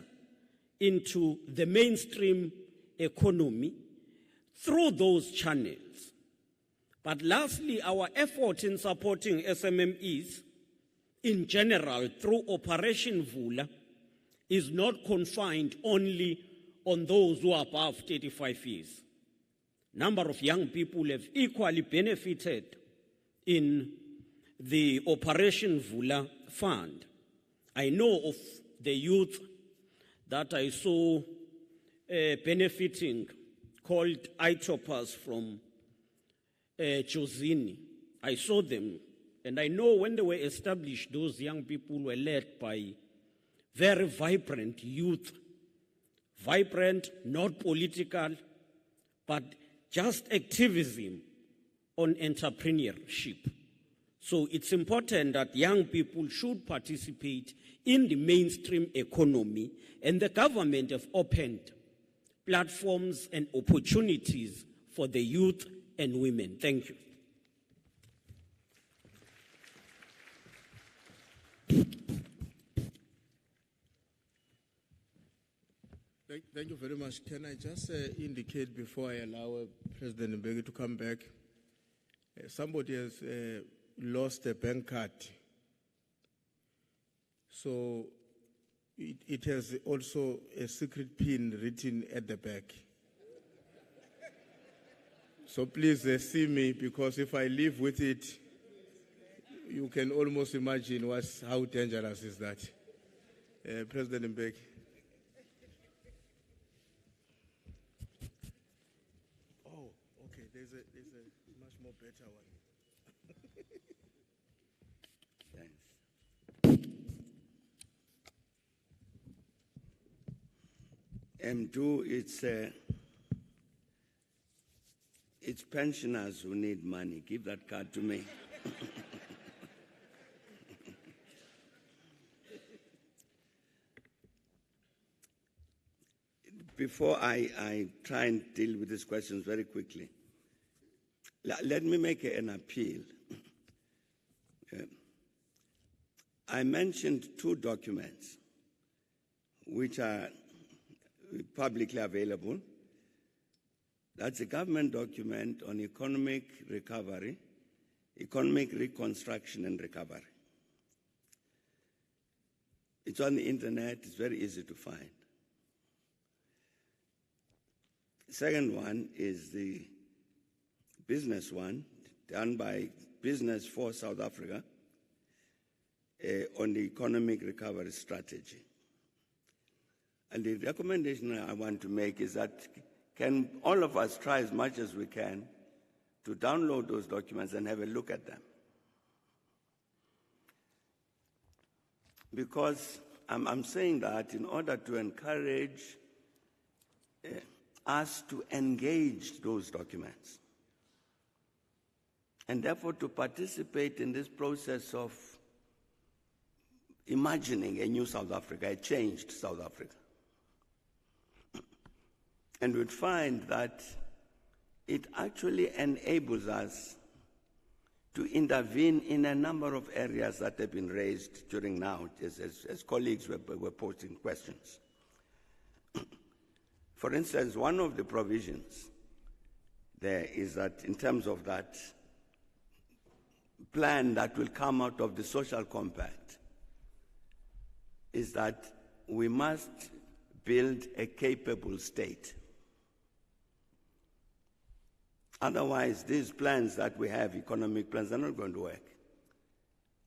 [SPEAKER 1] into the mainstream economy through those channels. But lastly, our effort in supporting SMMEs in general through Operation Vula is not confined only on those who are above 35 years. Number of young people have equally benefited in the Operation Vula Fund. I know of the youth that I saw benefiting, called iToppers from Jozini. I saw them, and I know when they were established, those young people were led by very vibrant youth. Vibrant, not political, but just activism on entrepreneurship. So it's important that young people should participate in the mainstream economy, and the government have opened platforms and opportunities for the youth and women. Thank you.
[SPEAKER 3] Thank you very much. Can I just indicate before I allow President Mbeki to come back, somebody has lost a bank card. So it has also a secret pin written at the back. So please see me, because if I live with it, you can almost imagine how dangerous is that. President Mbeki. Oh, okay, there's a much more better one.
[SPEAKER 2] M2, it's pensioners who need money. Give that card to me. Before I try and deal with these questions very quickly, let me make an appeal. I mentioned 2 documents which are publicly available. That's a government document on economic recovery, economic reconstruction and recovery. It's on the internet, it's very easy to find. The second one is the business one, done by Business for South Africa, on the economic recovery strategy. And the recommendation I want to make is that can all of us try as much as we can to download those documents and have a look at them. Because I'm saying that in order to encourage us to engage those documents, and therefore to participate in this process of imagining a new South Africa, a changed South Africa. And we'd find that it actually enables us to intervene in a number of areas that have been raised during now, as colleagues were posing questions. For instance, one of the provisions there is that in terms of that plan that will come out of the social compact is that we must build a capable state. Otherwise, these plans that we have, economic plans, are not going to work.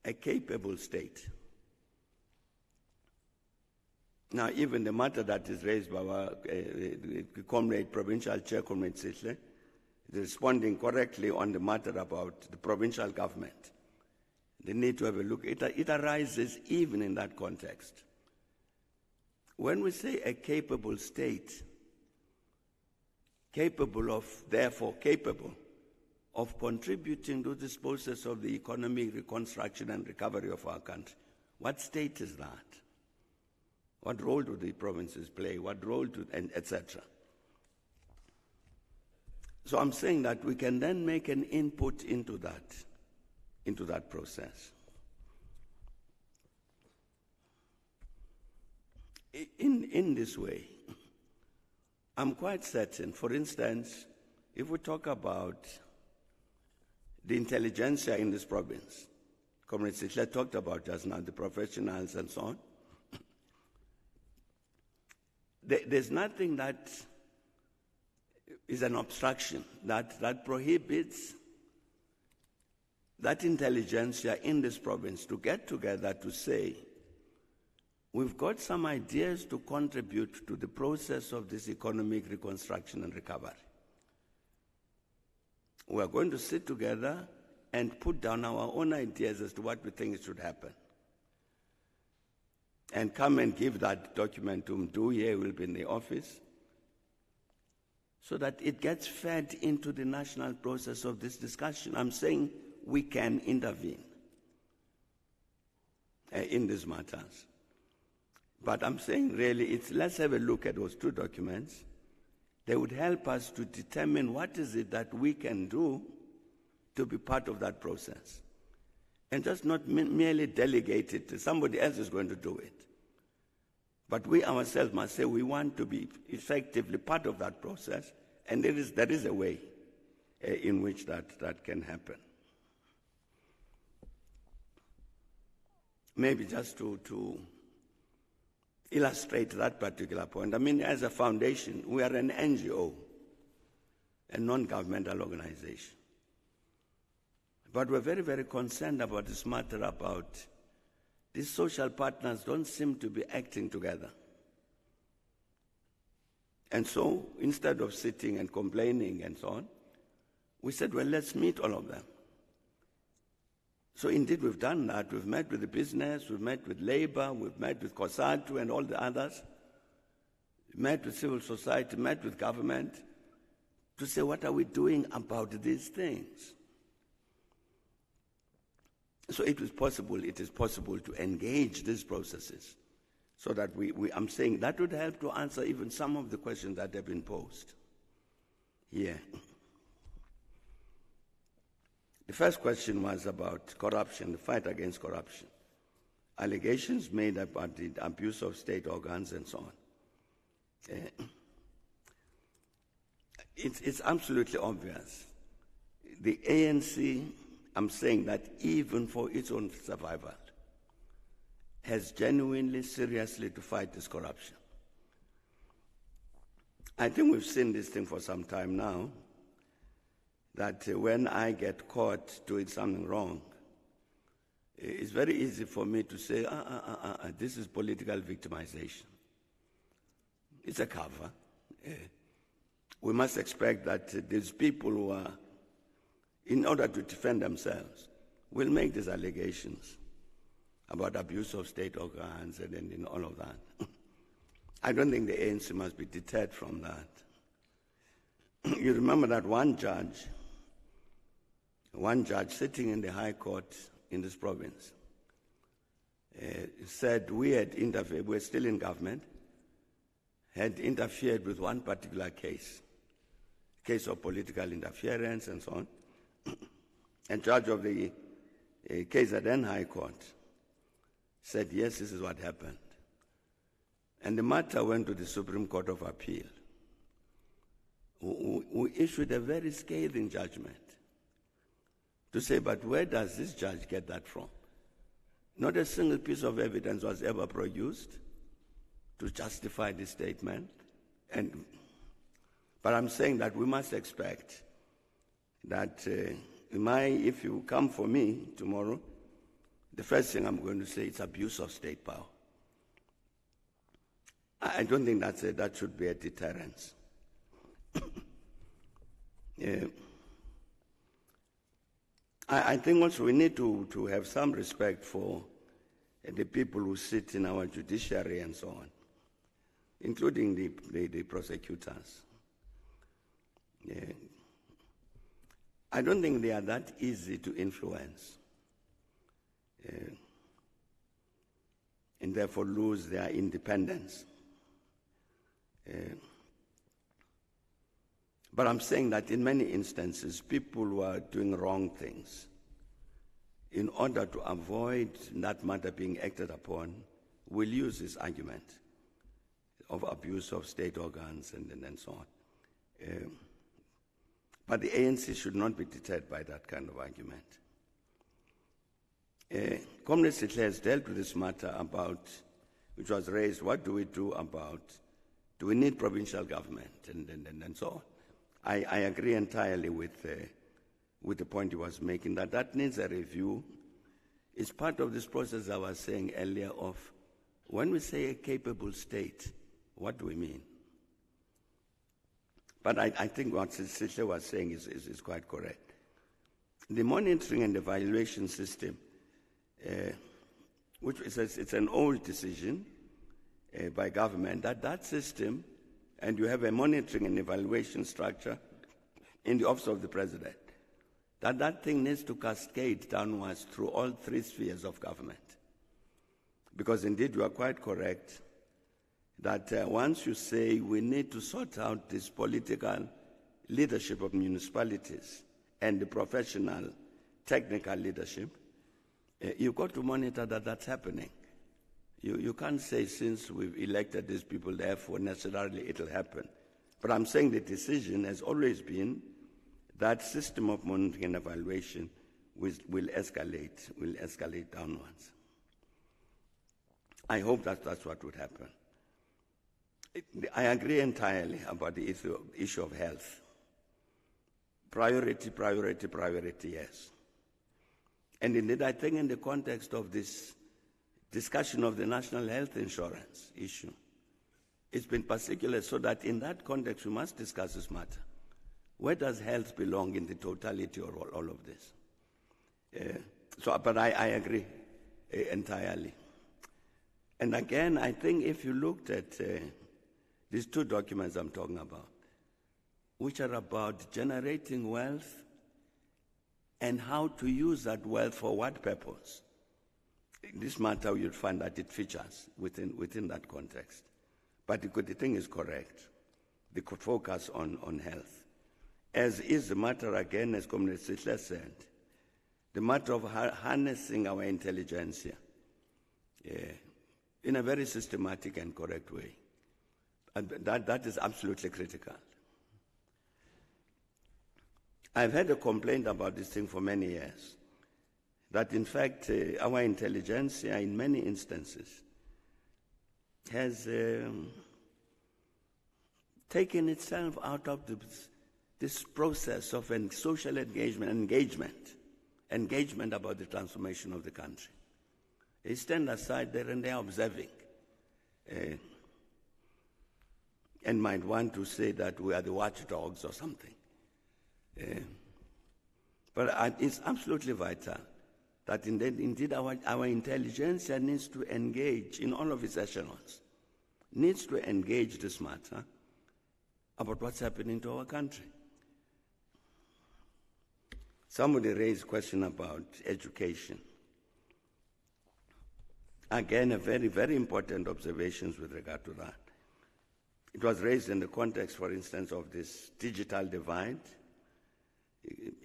[SPEAKER 2] A capable state. Now, even the matter that is raised by our comrade, provincial chair, Comrade Sishle, responding correctly on the matter about the provincial government. They need to have a look. It arises even in that context. When we say a capable state, therefore capable of contributing to this process of the economic reconstruction and recovery of our country, what state is that? What role do the provinces play? What role do, and etc. So I'm saying that we can then make an input into that process. In this way, I'm quite certain, for instance, if we talk about the intelligentsia in this province, Comrade Sishle talked about just now, the professionals and so on, there's nothing that is an obstruction that prohibits that intelligentsia in this province to get together to say, we've got some ideas to contribute to the process of this economic reconstruction and recovery. We're going to sit together and put down our own ideas as to what we think should happen. And come and give that document to Mdu, he will be in the office, so that it gets fed into the national process of this discussion. I'm saying we can intervene in these matters. But I'm saying really, let's have a look at those two documents. They would help us to determine what is it that we can do to be part of that process. And just not merely delegate it to somebody else is going to do it. But we ourselves must say we want to be effectively part of that process, and there is a way in which that can happen. Maybe just to illustrate that particular point. I mean, as a foundation, we are an NGO, a non-governmental organization. But we're very, very concerned about this matter about these social partners don't seem to be acting together. And so, instead of sitting and complaining and so on, we said, well, let's meet all of them. So indeed, we've done that. We've met with the business, we've met with labor, we've met with COSATU and all the others, we've met with civil society, met with government, to say, what are we doing about these things? So it is possible to engage these processes so that I'm saying that would help to answer even some of the questions that have been posed here. The first question was about corruption, the fight against corruption. Allegations made about the abuse of state organs and so on. It's absolutely obvious. The ANC, I'm saying that even for its own survival, has genuinely, seriously to fight this corruption. I think we've seen this thing for some time now, that when I get caught doing something wrong, it's very easy for me to say, this is political victimization. It's a cover. We must expect that these people who are, in order to defend themselves, will make these allegations about abuse of state organs and all of that. I don't think the ANC must be deterred from that. You remember that one judge sitting in the High Court in this province said we're still in government, had interfered with one particular case of political interference and so on. And judge of the case at then High Court said, yes, this is what happened. And the matter went to the Supreme Court of Appeal, who issued a very scathing judgment to say, but where does this judge get that from? Not a single piece of evidence was ever produced to justify this statement. But I'm saying that we must expect that if you come for me tomorrow, the first thing I'm going to say is abuse of state power. I don't think that should be a deterrence. I think also we need to have some respect for the people who sit in our judiciary and so on, including the prosecutors. I don't think they are that easy to influence and therefore lose their independence. But I'm saying that in many instances, people who are doing wrong things, in order to avoid that matter being acted upon, will use this argument of abuse of state organs and so on. But the ANC should not be deterred by that kind of argument. Comrade Sihle has dealt with this matter which was raised, what do we do about, do we need provincial government and so on. I agree entirely with the point he was making, that needs a review. It's part of this process I was saying earlier of when we say a capable state, what do we mean? But I think what Sihle was saying is quite correct. The monitoring and evaluation system, which it's an old decision by government, that system, and you have a monitoring and evaluation structure in the office of the president, that thing needs to cascade downwards through all three spheres of government. Because indeed you are quite correct that once you say we need to sort out this political leadership of municipalities and the professional technical leadership, you've got to monitor that that's happening. You can't say since we've elected these people, therefore necessarily it'll happen. But I'm saying the decision has always been that system of monitoring and evaluation will escalate downwards. I hope that's what would happen. I agree entirely about the issue of health. Priority, yes. And indeed, I think in the context of this discussion of the national health insurance issue, it's been particular so that in that context we must discuss this matter. Where does health belong in the totality of all of this? But I agree entirely. And again, I think if you looked at these two documents I'm talking about, which are about generating wealth and how to use that wealth for what purpose, in this matter you'll find that it features within that context. But the thing is correct. They could focus on health. As is the matter, again, as Comrade Sihle said, the matter of harnessing our intelligentsia in a very systematic and correct way. And that is absolutely critical. I've had a complaint about this thing for many years, that in fact our intelligentsia in many instances has taken itself out of this process of social engagement about the transformation of the country. They stand aside there and they are observing and might want to say that we are the watchdogs or something. But it's absolutely vital that indeed our intelligentsia needs to engage in all of its echelons, needs to engage this matter about what's happening to our country. Somebody raised a question about education. Again, a very, very important observations with regard to that. It was raised in the context, for instance, of this digital divide,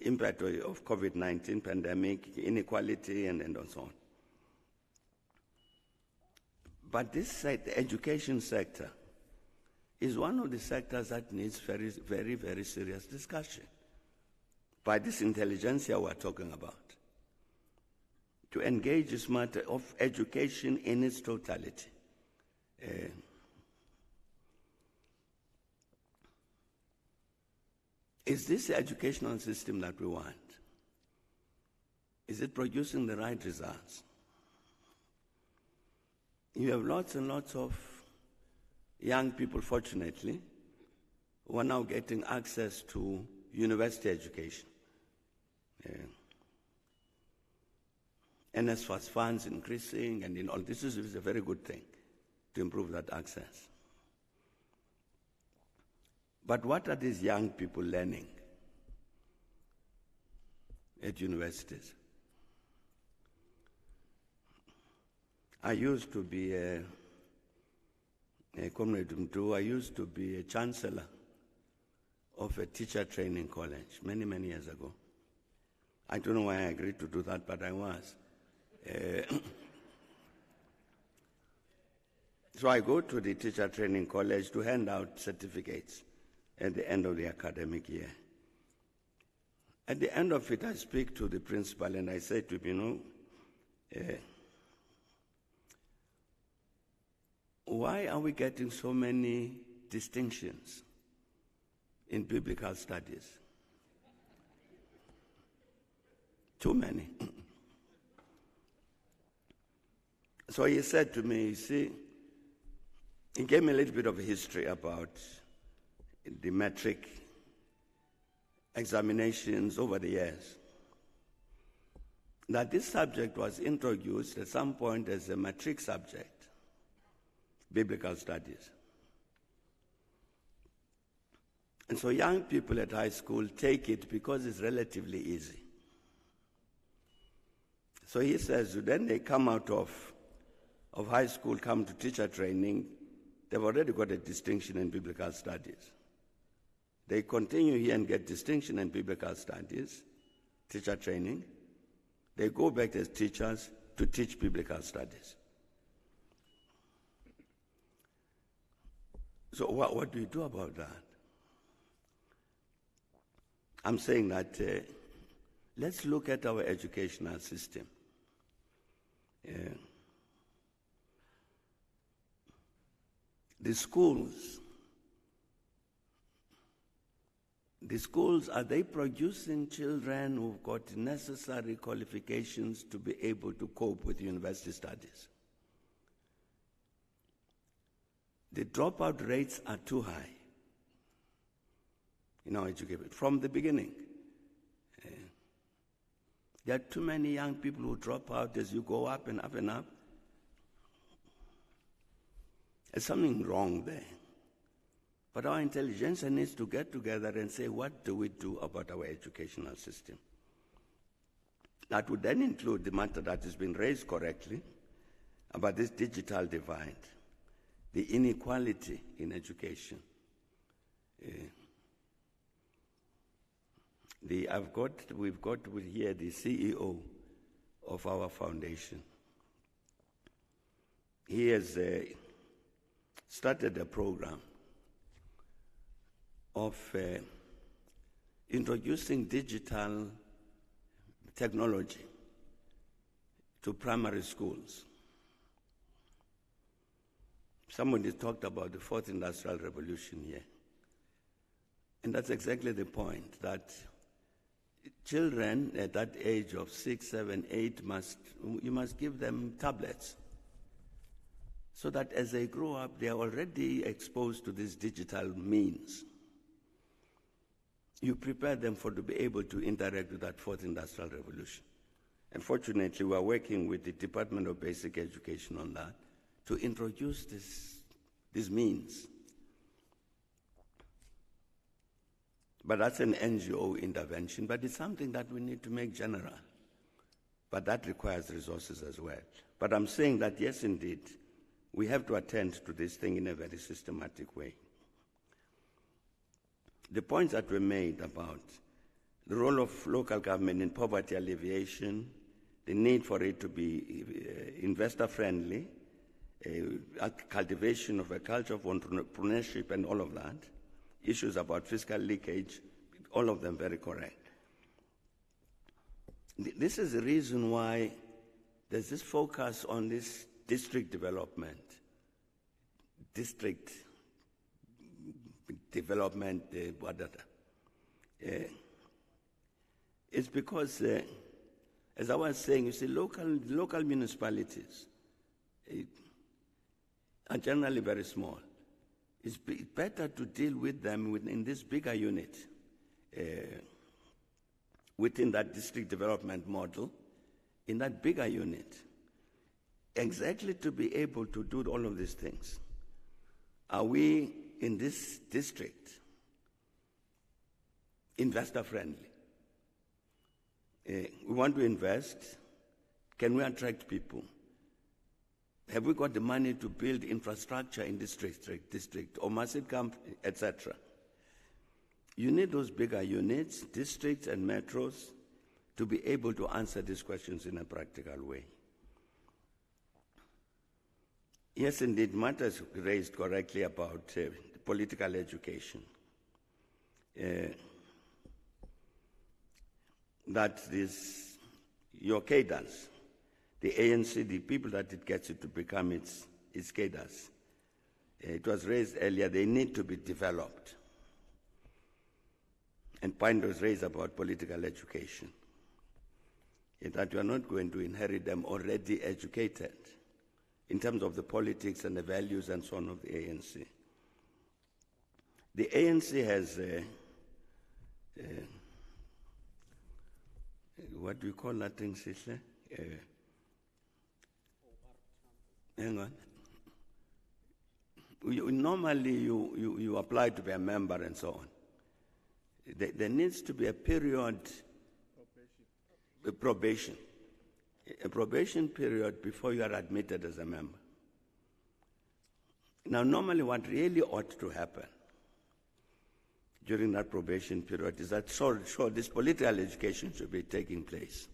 [SPEAKER 2] impact of COVID-19 pandemic, inequality, and so on. But this the education sector is one of the sectors that needs very, very, very serious discussion by this intelligentsia we're talking about, to engage this matter of education in its totality. Is this the educational system that we want? Is it producing the right results? You have lots and lots of young people, fortunately, who are now getting access to university education. NSFAS funds increasing, and in all this is a very good thing to improve that access. But what are these young people learning at universities? I used to be a chancellor of a teacher training college many, many years ago. I don't know why I agreed to do that, but I was. So I go to the teacher training college to hand out certificates at the end of the academic year. At the end of it, I speak to the principal and I say to him, why are we getting so many distinctions in biblical studies? Too many. So he said to me, you see, he gave me a little bit of history about the metric examinations over the years. That this subject was introduced at some point as a matric subject, biblical studies. And so young people at high school take it because it's relatively easy. So he says, then they come out of high school, come to teacher training, they've already got a distinction in biblical studies. They continue here and get distinction in biblical studies, teacher training. They go back as teachers to teach biblical studies. So what do you do about that? I'm saying that let's look at our educational system. The schools, are they producing children who've got necessary qualifications to be able to cope with university studies? The dropout rates are too high in our education from the beginning. There are too many young people who drop out as you go up and up and up. There's something wrong there. But our intelligentsia needs to get together and say, what do we do about our educational system? That would then include the matter that has been raised correctly about this digital divide, the inequality in education. We've got here the CEO of our foundation. He has started a program of introducing digital technology to primary schools. Somebody talked about the fourth industrial revolution here. And that's exactly the point, that children at that age of 6, 7, 8, you must give them tablets, so that as they grow up, they are already exposed to these digital means. You prepare them to be able to interact with that fourth industrial revolution. And fortunately, we are working with the Department of Basic Education on that to introduce these means. But that's an NGO intervention, but it's something that we need to make general. But that requires resources as well. But I'm saying that, yes, indeed, we have to attend to this thing in a very systematic way. The points that were made about the role of local government in poverty alleviation, the need for it to be investor-friendly, cultivation of a culture of entrepreneurship and all of that, issues about fiscal leakage, all of them very correct. This is the reason why there's this focus on this district development, it's because, as I was saying, you see, local municipalities are generally very small. It's better to deal with them in this bigger unit, within that district development model, in that bigger unit, exactly to be able to do all of these things. Are we in this district investor-friendly? We want to invest. Can we attract people? Have we got the money to build infrastructure in this district, or must it come, etc.? You need those bigger units, districts and metros, to be able to answer these questions in a practical way. Yes, indeed, matters raised correctly about political education. That your cadres, the ANC, the people that it gets it to become its cadres. It was raised earlier, they need to be developed. And point was raised about political education. That you are not going to inherit them already educated in terms of the politics and the values and so on of the ANC. The ANC has what do you call that thing, Sihle? Hang on. Normally, you apply to be a member and so on. There needs to be a period, a probation period before you are admitted as a member. Now, normally what really ought to happen during that probation period is that this political education should be taking place.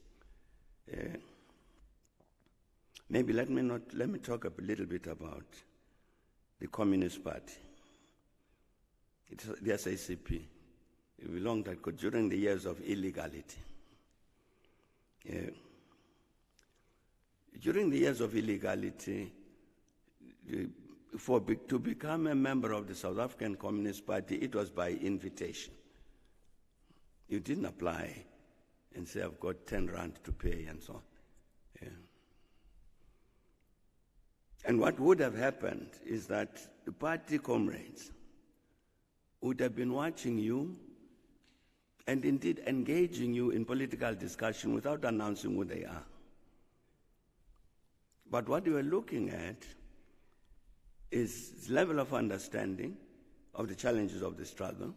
[SPEAKER 2] Maybe let me talk a little bit about the Communist Party. It's the SACP. It belonged during the years of illegality. During the years of illegality, to become a member of the South African Communist Party, it was by invitation. You didn't apply and say, I've got 10 rand to pay and so on. And what would have happened is that the party comrades would have been watching you and indeed engaging you in political discussion without announcing who they are. But what you are looking at is level of understanding of the challenges of the struggle,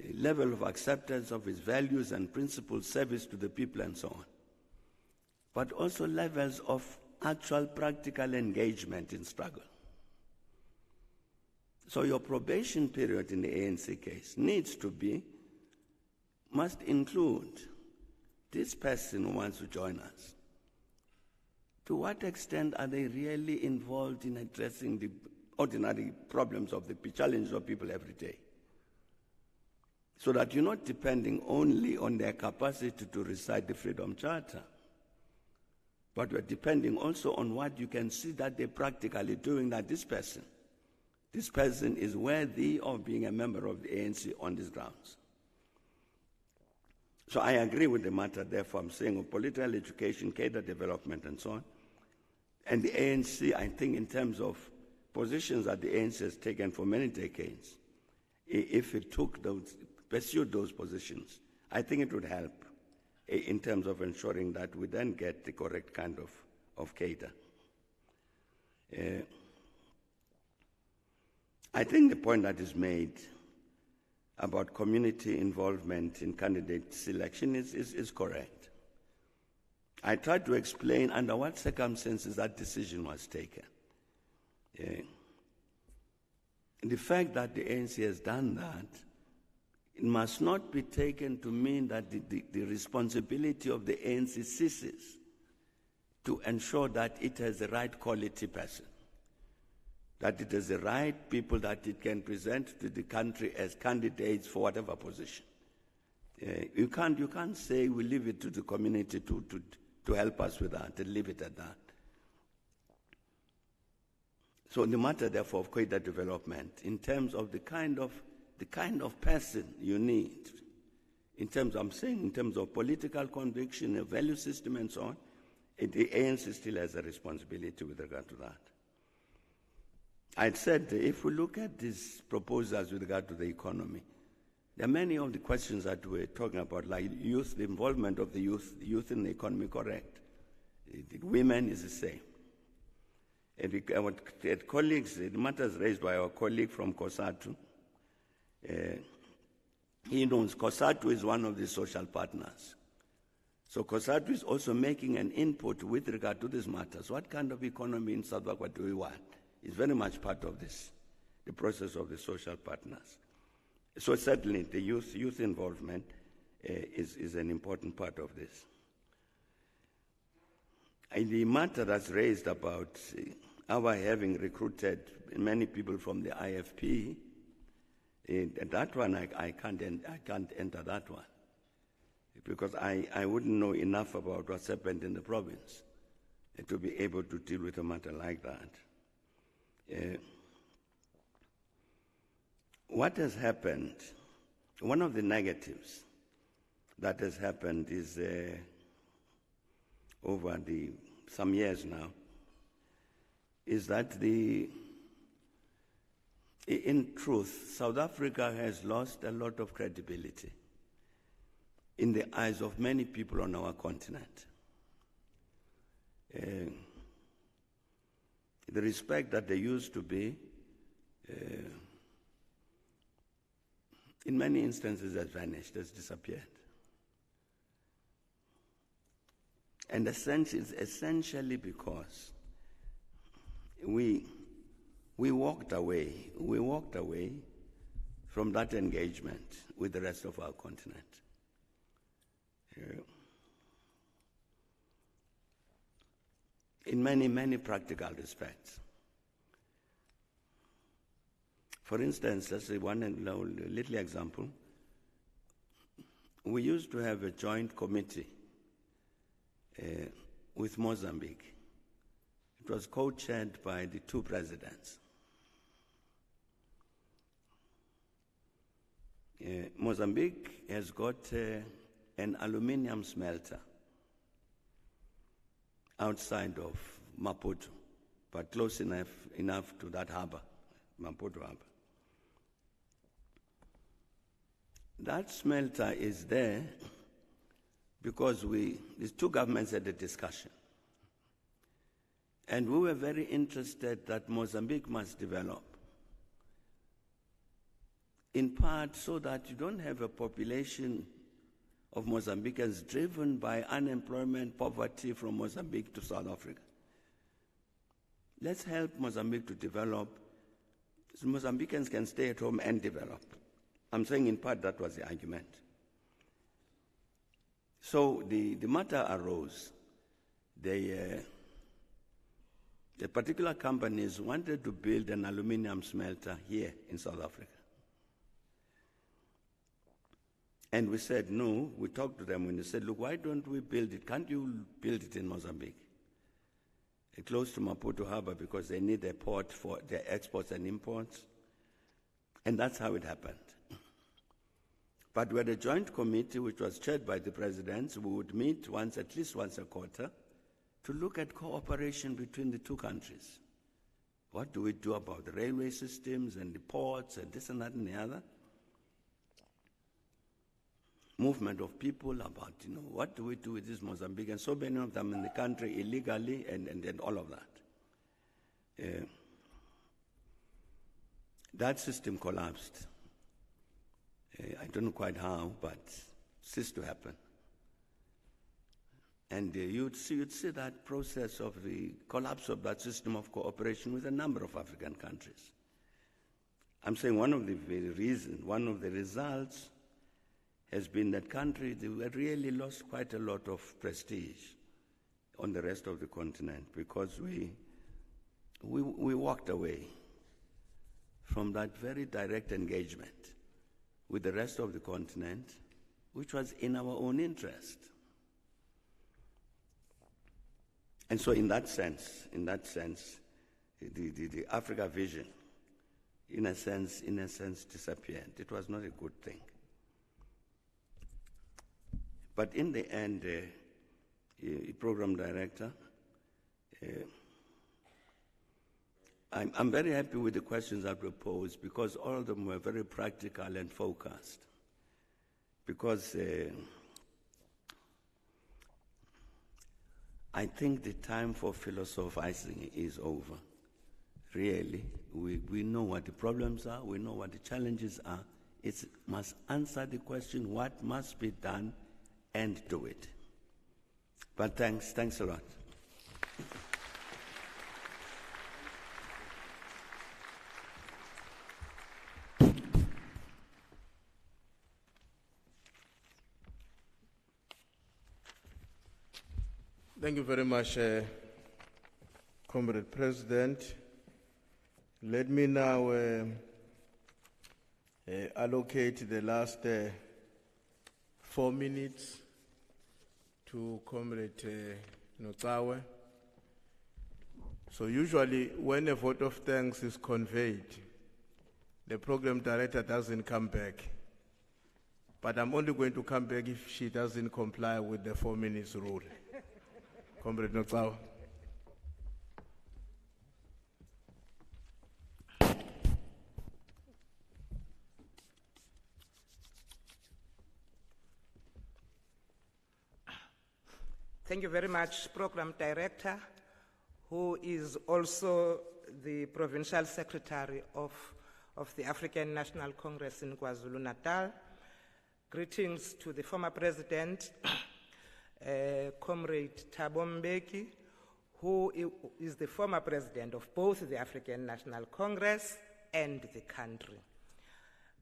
[SPEAKER 2] a level of acceptance of its values and principles, service to the people and so on, but also levels of actual practical engagement in struggle. So your probation period in the ANC case must include this person who wants to join us. To what extent are they really involved in addressing the ordinary problems of the challenges of people every day? So that you're not depending only on their capacity to recite the Freedom Charter, But we're depending also on what you can see that they're practically doing, that this person is worthy of being a member of the ANC on these grounds. So I agree with the matter, therefore I'm saying of political education, cadre development and so on. And the ANC, I think in terms of positions that the ANC has taken for many decades, if it pursued those positions, I think it would help in terms of ensuring that we then get the correct kind of cadre. I think the point that is made about community involvement in candidate selection is correct. I tried to explain under what circumstances that decision was taken. The fact that the ANC has done that, it must not be taken to mean that the responsibility of the ANC ceases to ensure that it has the right quality person, that it has the right people that it can present to the country as candidates for whatever position. You can't say we leave it to the community to help us with that and leave it at that. So the matter, therefore, of cadre development, in terms of the kind of person you need, in terms of political conviction, a value system, and so on, the ANC still has a responsibility with regard to that. I'd said if we look at these proposals with regard to the economy, there are many of the questions that we're talking about, like youth, the involvement of the youth in the economy, correct. The women is the same. And our colleagues, the matters raised by our colleague from COSATU, he knows COSATU is one of the social partners. So COSATU is also making an input with regard to these matters. What kind of economy in South Africa do we want? It's very much part of this, the process of the social partners. So certainly the youth involvement is an important part of this. And the matter that's raised about our having recruited many people from the IFP, that one I can't enter that one, because I wouldn't know enough about what's happened in the province to be able to deal with a matter like that. What has happened, one of the negatives that has happened is over some years now, is that in truth, South Africa has lost a lot of credibility in the eyes of many people on our continent. The respect that there used to be, in many instances has vanished, has disappeared. And essentially because we walked away from that engagement with the rest of our continent. In many, many practical respects. For instance, let's say one little example. We used to have a joint committee with Mozambique. It was co-chaired by the two presidents. Mozambique has got an aluminium smelter outside of Maputo, but close enough to that harbor, Maputo harbor. That smelter is there because these two governments had a discussion. And we were very interested that Mozambique must develop, in part so that you don't have a population of Mozambicans driven by unemployment, poverty from Mozambique to South Africa. Let's help Mozambique to develop so Mozambicans can stay at home and develop. I'm saying in part that was the argument. So the matter arose. The particular companies wanted to build an aluminium smelter here in South Africa. And we said, no, we talked to them and they said, look, why don't we build it? Can't you build it in Mozambique? close to Maputo Harbor because they need a port for their exports and imports. And that's how it happened. But we had a joint committee which was chaired by the presidents who would meet at least once a quarter to look at cooperation between the two countries. What do we do about the railway systems and the ports and this and that and the other? Movement of people about, what do we do with these Mozambicans? So many of them in the country illegally and all of that. That system collapsed. I don't know quite how, but ceased to happen. And you'd see that process of the collapse of that system of cooperation with a number of African countries. I'm saying one of the results has been that they really lost quite a lot of prestige on the rest of the continent because we walked away from that very direct engagement with the rest of the continent, which was in our own interest. And so in that sense, the Africa vision, in a sense, disappeared. It was not a good thing. But in the end, program director, I'm very happy with the questions that were posed because all of them were very practical and focused. Because I think the time for philosophizing is over. Really, we know what the problems are, we know what the challenges are. It must answer the question, what must be done, and do it. But thanks a lot.
[SPEAKER 3] Thank you very much, Comrade President. Let me now allocate the last 4 minutes to Comrade Notsawe. So usually when a vote of thanks is conveyed, the program director doesn't come back. But I'm only going to come back if she doesn't comply with the 4 minutes rule. Comrade Notsawe.
[SPEAKER 13] Thank you very much, Program Director, who is also the Provincial Secretary of the African National Congress in Kwazulu Natal. Greetings to the former President, Comrade Thabo Mbeki, who is the former President of both the African National Congress and the country.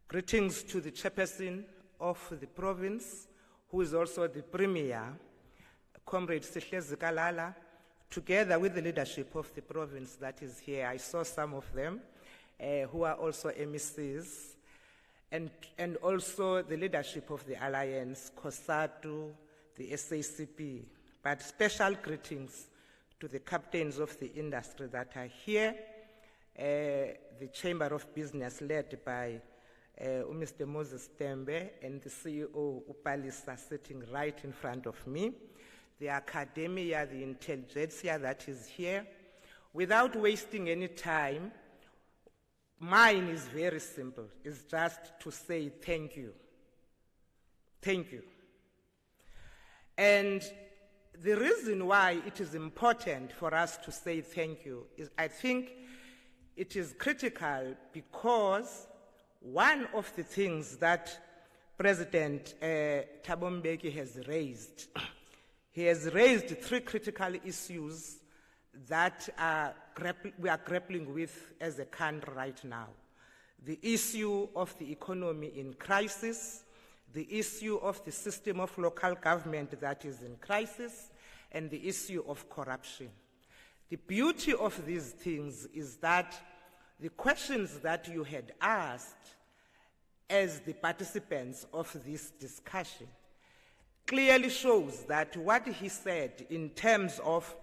[SPEAKER 13] Greetings to the Chairperson of the province, who is also the Premier, Comrade Sihlezi Kalala, together with the leadership of the province that is here. I saw some of them who are also MECs, and also the leadership of the Alliance, COSATU, the SACP. But special greetings to the captains of the industry that are here, the Chamber of Business led by Mr. Moses Tembe and the CEO Upalisa sitting right in front of me, the academia, the intelligentsia that is here. Without wasting any time, mine is very simple. It's just to say thank you. Thank you. And the reason why it is important for us to say thank you is I think it is critical because one of the things that President Thabo Mbeki has raised, he has raised 3 critical issues that we are grappling with as a country right now. The issue of the economy in crisis, the issue of the system of local government that is in crisis, and the issue of corruption. The beauty of these things is that the questions that you had asked as the participants of this discussion clearly shows that what he said in terms of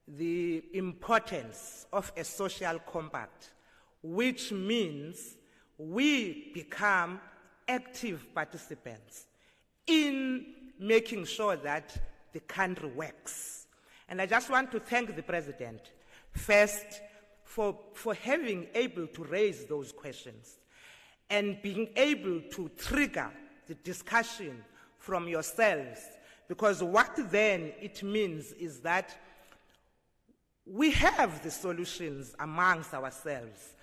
[SPEAKER 13] the importance of a social compact, which means we become active participants in making sure that the country works. And I just want to thank the President first for having able to raise those questions and being able to trigger the discussion from yourselves, because what then it means is that we have the solutions amongst ourselves,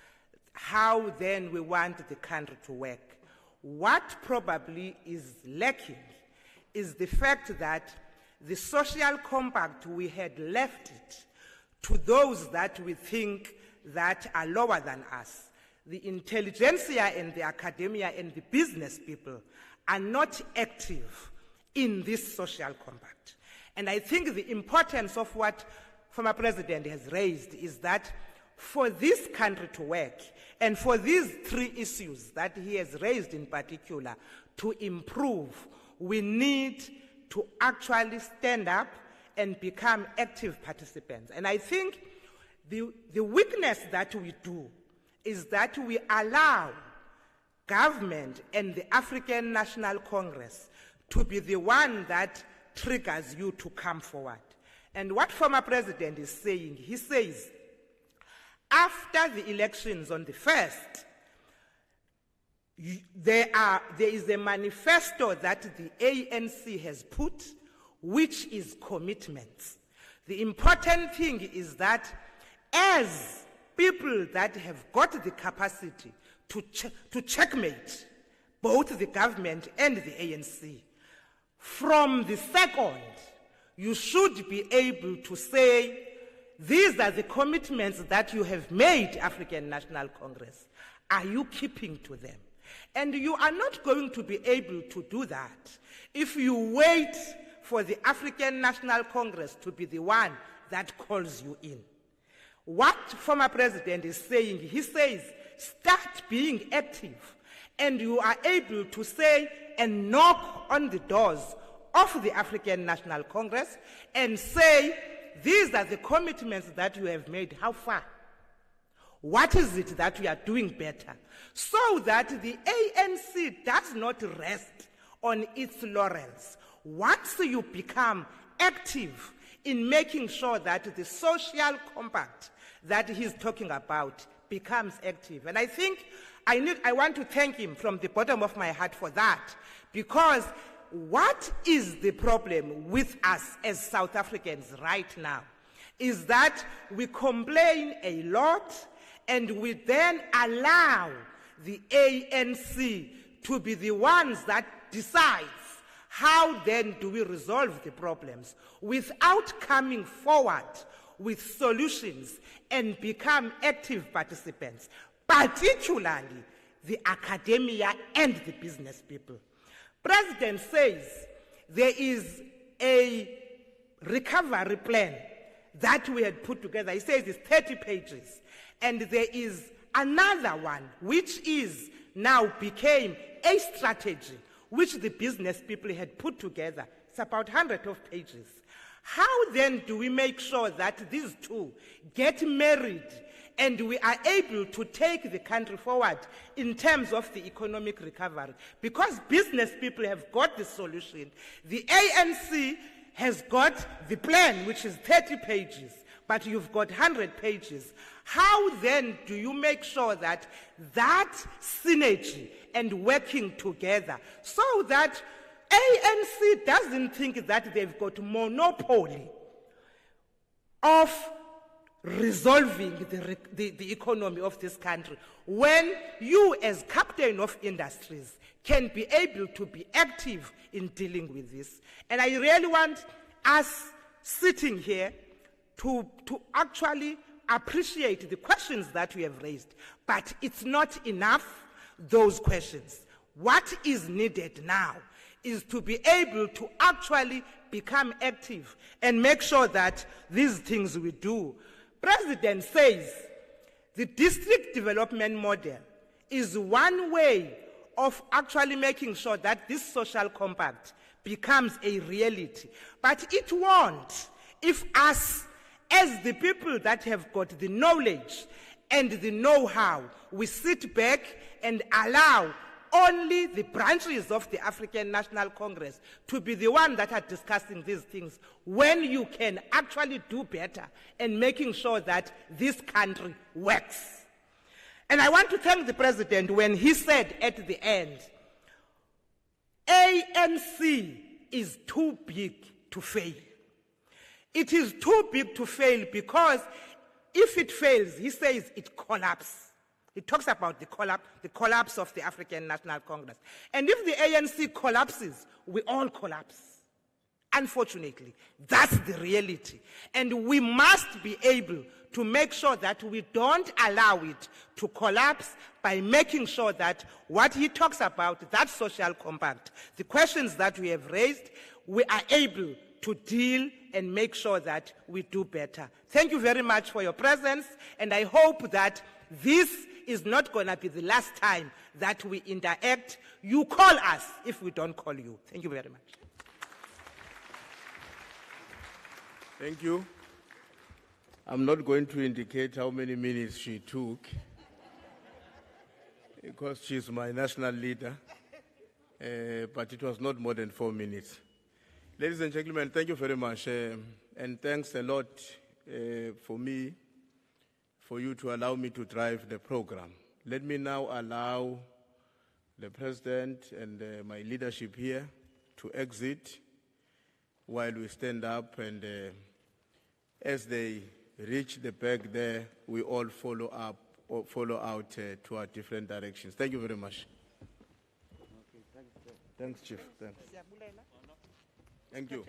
[SPEAKER 13] how then we want the country to work. What probably is lacking is the fact that the social compact, we had left it to those that we think that are lower than us. The intelligentsia and the academia and the business people are not active in this social compact. And I think the importance of what former President has raised is that for this country to work, and for these three issues that he has raised in particular to improve, we need to actually stand up and become active participants. And I think the weakness that we do is that we allow government and the African National Congress to be the one that triggers you to come forward. And what former President is saying, he says, after the elections on the 1st, there is a manifesto that the ANC has put, which is commitments. The important thing is that as people that have got the capacity to checkmate both the government and the ANC, from the second, you should be able to say, these are the commitments that you have made, African National Congress. Are you keeping to them? And you are not going to be able to do that if you wait for the African National Congress to be the one that calls you in. What former President is saying, he says, start being active, and you are able to say and knock on the doors of the African National Congress and say, these are the commitments that you have made. How far? What is it that we are doing better? So that the ANC does not rest on its laurels. Once you become active in making sure that the social compact that he's talking about becomes active. And I think I want to thank him from the bottom of my heart for that, because what is the problem with us as South Africans right now is that we complain a lot and we then allow the ANC to be the ones that decides how then do we resolve the problems without coming forward with solutions and become active participants, particularly the academia and the business people. President says there is a recovery plan that we had put together. He says it's 30 pages. And there is another one which is now became a strategy which the business people had put together. It's about 100 of pages. How then do we make sure that these two get married and we are able to take the country forward in terms of the economic recovery? Because business people have got the solution. The ANC has got the plan, which is 30 pages, but you've got 100 pages. How then do you make sure that that synergy and working together so that ANC doesn't think that they've got monopoly of resolving the economy of this country, when you as captain of industries can be able to be active in dealing with this? And I really want us sitting here to actually appreciate the questions that we have raised, but it's not enough, those questions. What is needed now is to be able to actually become active and make sure that these things we do. President says the district development model is one way of actually making sure that this social compact becomes a reality. But it won't if us as the people that have got the knowledge and the know-how, we sit back and allow only the branches of the African National Congress to be the one that are discussing these things, when you can actually do better and making sure that this country works. And I want to thank the President when he said at the end, ANC is too big to fail. It is too big to fail because if it fails, he says it collapses. He talks about the collapse of the African National Congress. And if the ANC collapses, we all collapse. Unfortunately, that's the reality. And we must be able to make sure that we don't allow it to collapse by making sure that what he talks about, that social compact, the questions that we have raised, we are able to deal and make sure that we do better. Thank you very much for your presence, and I hope that this is not going to be the last time that we interact. You call us if we don't call you. Thank you very much.
[SPEAKER 3] Thank you. I'm not going to indicate how many minutes she took because she's my national leader, but it was not more than 4 minutes. Ladies and gentlemen, thank you very much, and thanks a lot for you to allow me to drive the program. Let me now allow the President and my leadership here to exit while we stand up, and as they reach the back there, we all follow out to our different directions. Thank you very much. Thanks, Chief. Thanks. Thank you.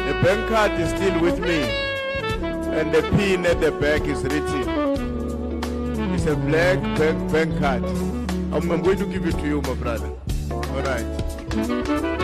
[SPEAKER 3] The bank card is still with me, and the pin at the back is written. It's a black bank card. I'm going to give it to you, my brother. All right.